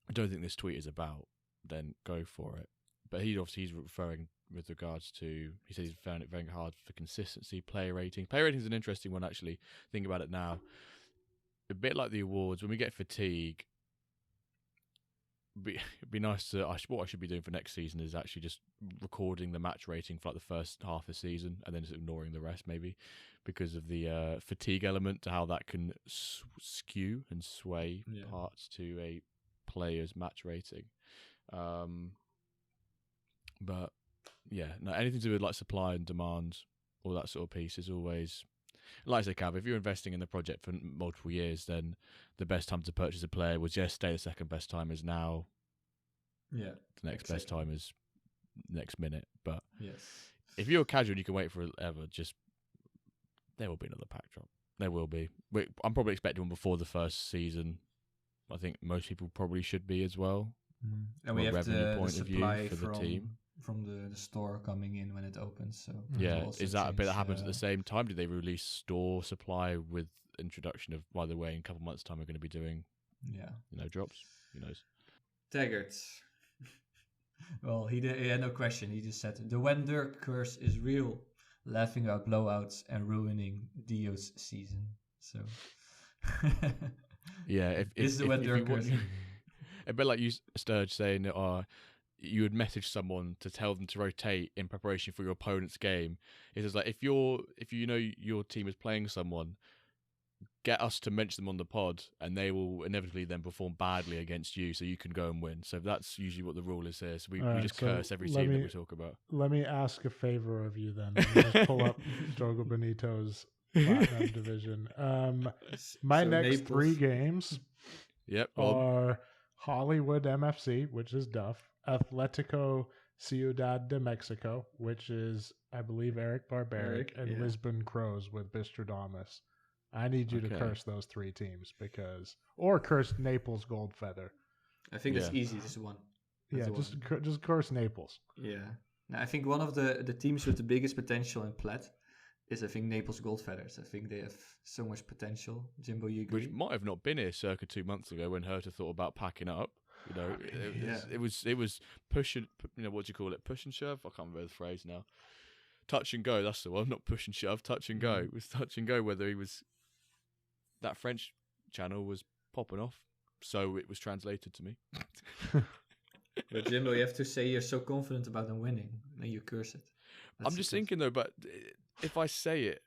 I don't think this tweet is about, then go for it. But he's referring with regards to, he says he's found it very hard for consistency, player rating. Player rating is an interesting one, actually. Think about it now. A bit like the awards, when we get fatigue, it'd be nice to, what I should be doing for next season is actually just recording the match rating for like the first half of the season and then just ignoring the rest, maybe, because of the fatigue element, to how that can skew and sway parts to a player's match rating. But anything to do with like supply and demand, all that sort of piece is always, like I say, Cav, if you're investing in the project for multiple years, then the best time to purchase a player was yesterday, the second best time is now. Yeah. The next best time is next minute. But if you're casual and you can wait forever, there will be another pack drop. There will be. I'm probably expecting one before the first season. I think most people probably should be as well. And we have the supply for the team. From the store coming in when it opens. So is that a bit that happens at the same time? Do they release store supply with introduction of, by the way, in a couple of months' time we're going to be doing drops? Who knows? Taggart. Well, he had no question. He just said the Wender curse is real, laughing about blowouts and ruining Dio's season. So if the Wender curse. A bit like you, Sturge, saying that you would message someone to tell them to rotate in preparation for your opponent's game. It is like, if you know your team is playing someone, get us to mention them on the pod, and they will inevitably then perform badly against you, so you can go and win. So that's usually what the rule is here. So we just curse every team that we talk about. Let me ask a favor of you then. Just pull up Drogo Benito's Platinum Division. My next 3 games are Hollywood MFC, which is Duff, Atletico Ciudad de Mexico, which is, I believe, Eric Barbaric, and Lisbon Crows with Bistradamus. I need you to curse those 3 teams, or curse Naples Goldfeather. I think that's easy, just one. Just curse Naples. Yeah. Now, I think one of the teams with the biggest potential in Plat is, I think, Naples Goldfeathers. I think they have so much potential. Jimbo, you agree? Which might have not been here circa 2 months ago when Hertha thought about packing up. It was push and, what do you call it? Push and shove? I can't remember the phrase now. Touch and go, that's the one. Not push and shove, touch and go. It was touch and go whether that French channel was popping off. So it was translated to me. But Jimbo, you have to say you're so confident about them winning, then you curse it. I'm just thinking though, but if I say it,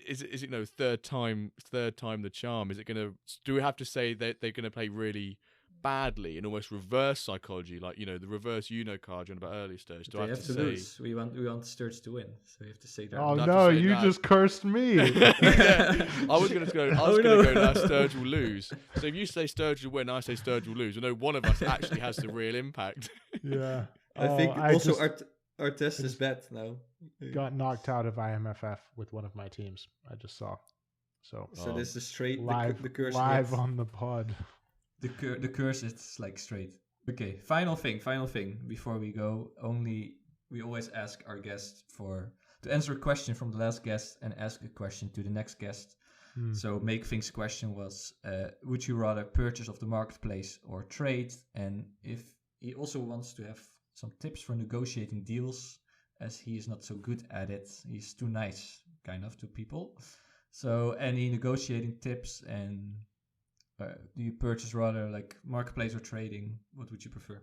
is it third time the charm? Is it do we have to say that they're gonna play really badly and almost reverse psychology, like the reverse card you on about earlier, Sturge? Do I have to say lose? We want Sturge to win, so you have to say that. Oh no, you just cursed me. I was gonna go now. Sturge will lose. So if you say Sturge will win, I say Sturge will lose. I know one of us actually has the real impact. Yeah. I think also Our test is bad now. Got knocked out of IMFF with one of my teams. I just saw. So this is straight live, the curse live on the pod. The curse is like straight. Okay, final thing before we go. We always ask our guests to answer a question from the last guest and ask a question to the next guest. So Make Things question was, would you rather purchase off the marketplace or trade? And if he also wants to have some tips for negotiating deals, as he is not so good at it. He's too nice, kind of, to people. So any negotiating tips, and do you purchase rather like marketplace or trading? What would you prefer?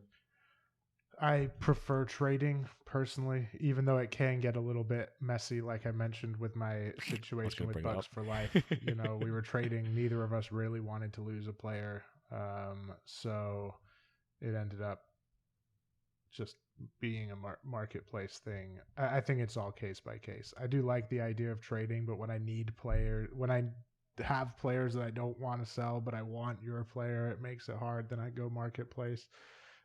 I prefer trading personally, even though it can get a little bit messy, like I mentioned with my situation with Bucks for Life. You know, we were trading. Neither of us really wanted to lose a player. So it ended up just being a marketplace thing. I think it's all case by case. I do like the idea of trading, but when I have players that I don't want to sell, but I want your player, it makes it hard. Then I go marketplace.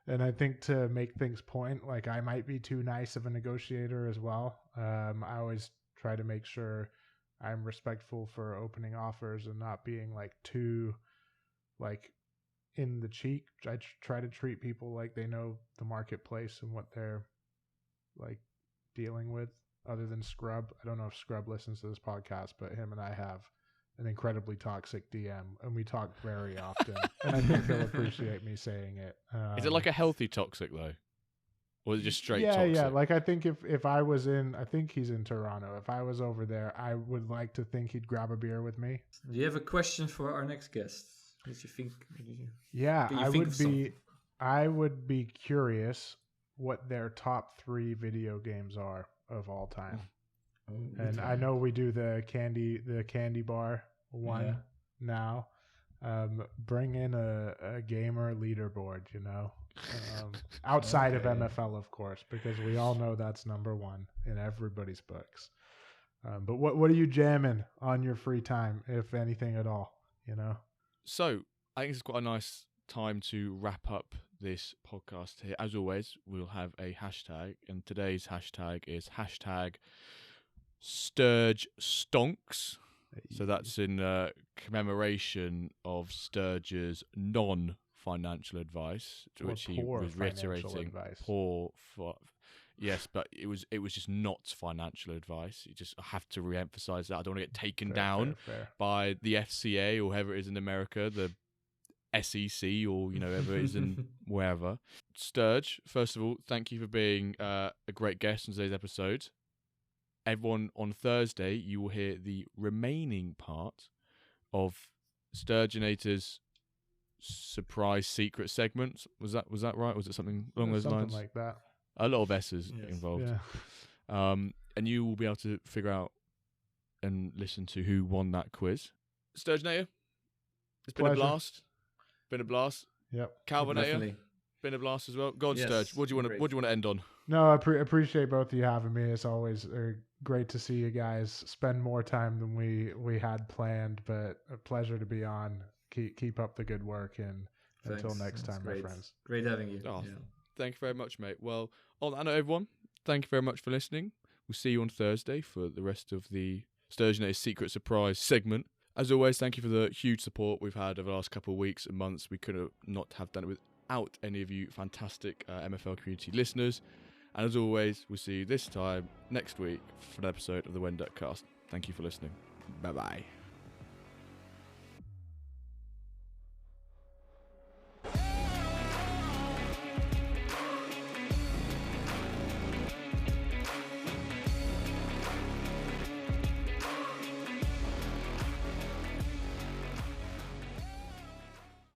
And I think to make things point, like I might be too nice of a negotiator as well. I always try to make sure I'm respectful for opening offers and not being like too like in the cheek. I try to treat people like they know the marketplace and what they're like dealing with, other than Scrub. I don't know if Scrub listens to this podcast, but him and I have an incredibly toxic DM, and we talk very often. And I think he'll appreciate me saying it. Is it like a healthy toxic though, or is it just straight toxic? Yeah. Like I think if I was I think he's in Toronto. If I was over there, I would like to think he'd grab a beer with me. Do you have a question for our next guest? What do you think? Yeah, I would be curious what their top 3 video games are of all time. And I know we do the candy bar one now. Bring in a gamer leaderboard, you know, outside of MFL, of course, because we all know that's number 1 in everybody's books. But what are you jamming on your free time, if anything at all, you know? So I think it's quite a nice time to wrap up this podcast here. As always, we'll have a hashtag, and today's hashtag is Sturge Stonks. So that's in commemoration of Sturge's non-financial advice, to which he was reiterating. Yes, but it was just not financial advice. You just have to re-emphasize that. I don't want to get taken down by the FCA or whoever it is in America, the SEC, or whoever it is in wherever. Sturge, first of all, thank you for being a great guest in today's episode. Everyone, on Thursday, you will hear the remaining part of Sturgeinator's surprise secret segment. Was that right? Was it something along those lines? Something like that. A lot of S's involved. Yeah. And you will be able to figure out and listen to who won that quiz. Sturgeinator, it's been a blast. Yep. Calvinator, been a blast as well. Go on, Sturge. What do you want to end on? No, I appreciate both of you having me. It's always great to see you guys spend more time than we had planned, but a pleasure to be on. Keep up the good work, and until next time, my friends. Great having you. Oh, thank you very much, mate. Well, on that note, everyone, thank you very much for listening. We'll see you on Thursday for the rest of the Sturgeinator's Secret Surprise segment. As always, thank you for the huge support we've had over the last couple of weeks and months. We could not have done it without any of you fantastic MFL community listeners. And as always, we'll see you this time next week for an episode of the Wenduck Cast. Thank you for listening. Bye-bye.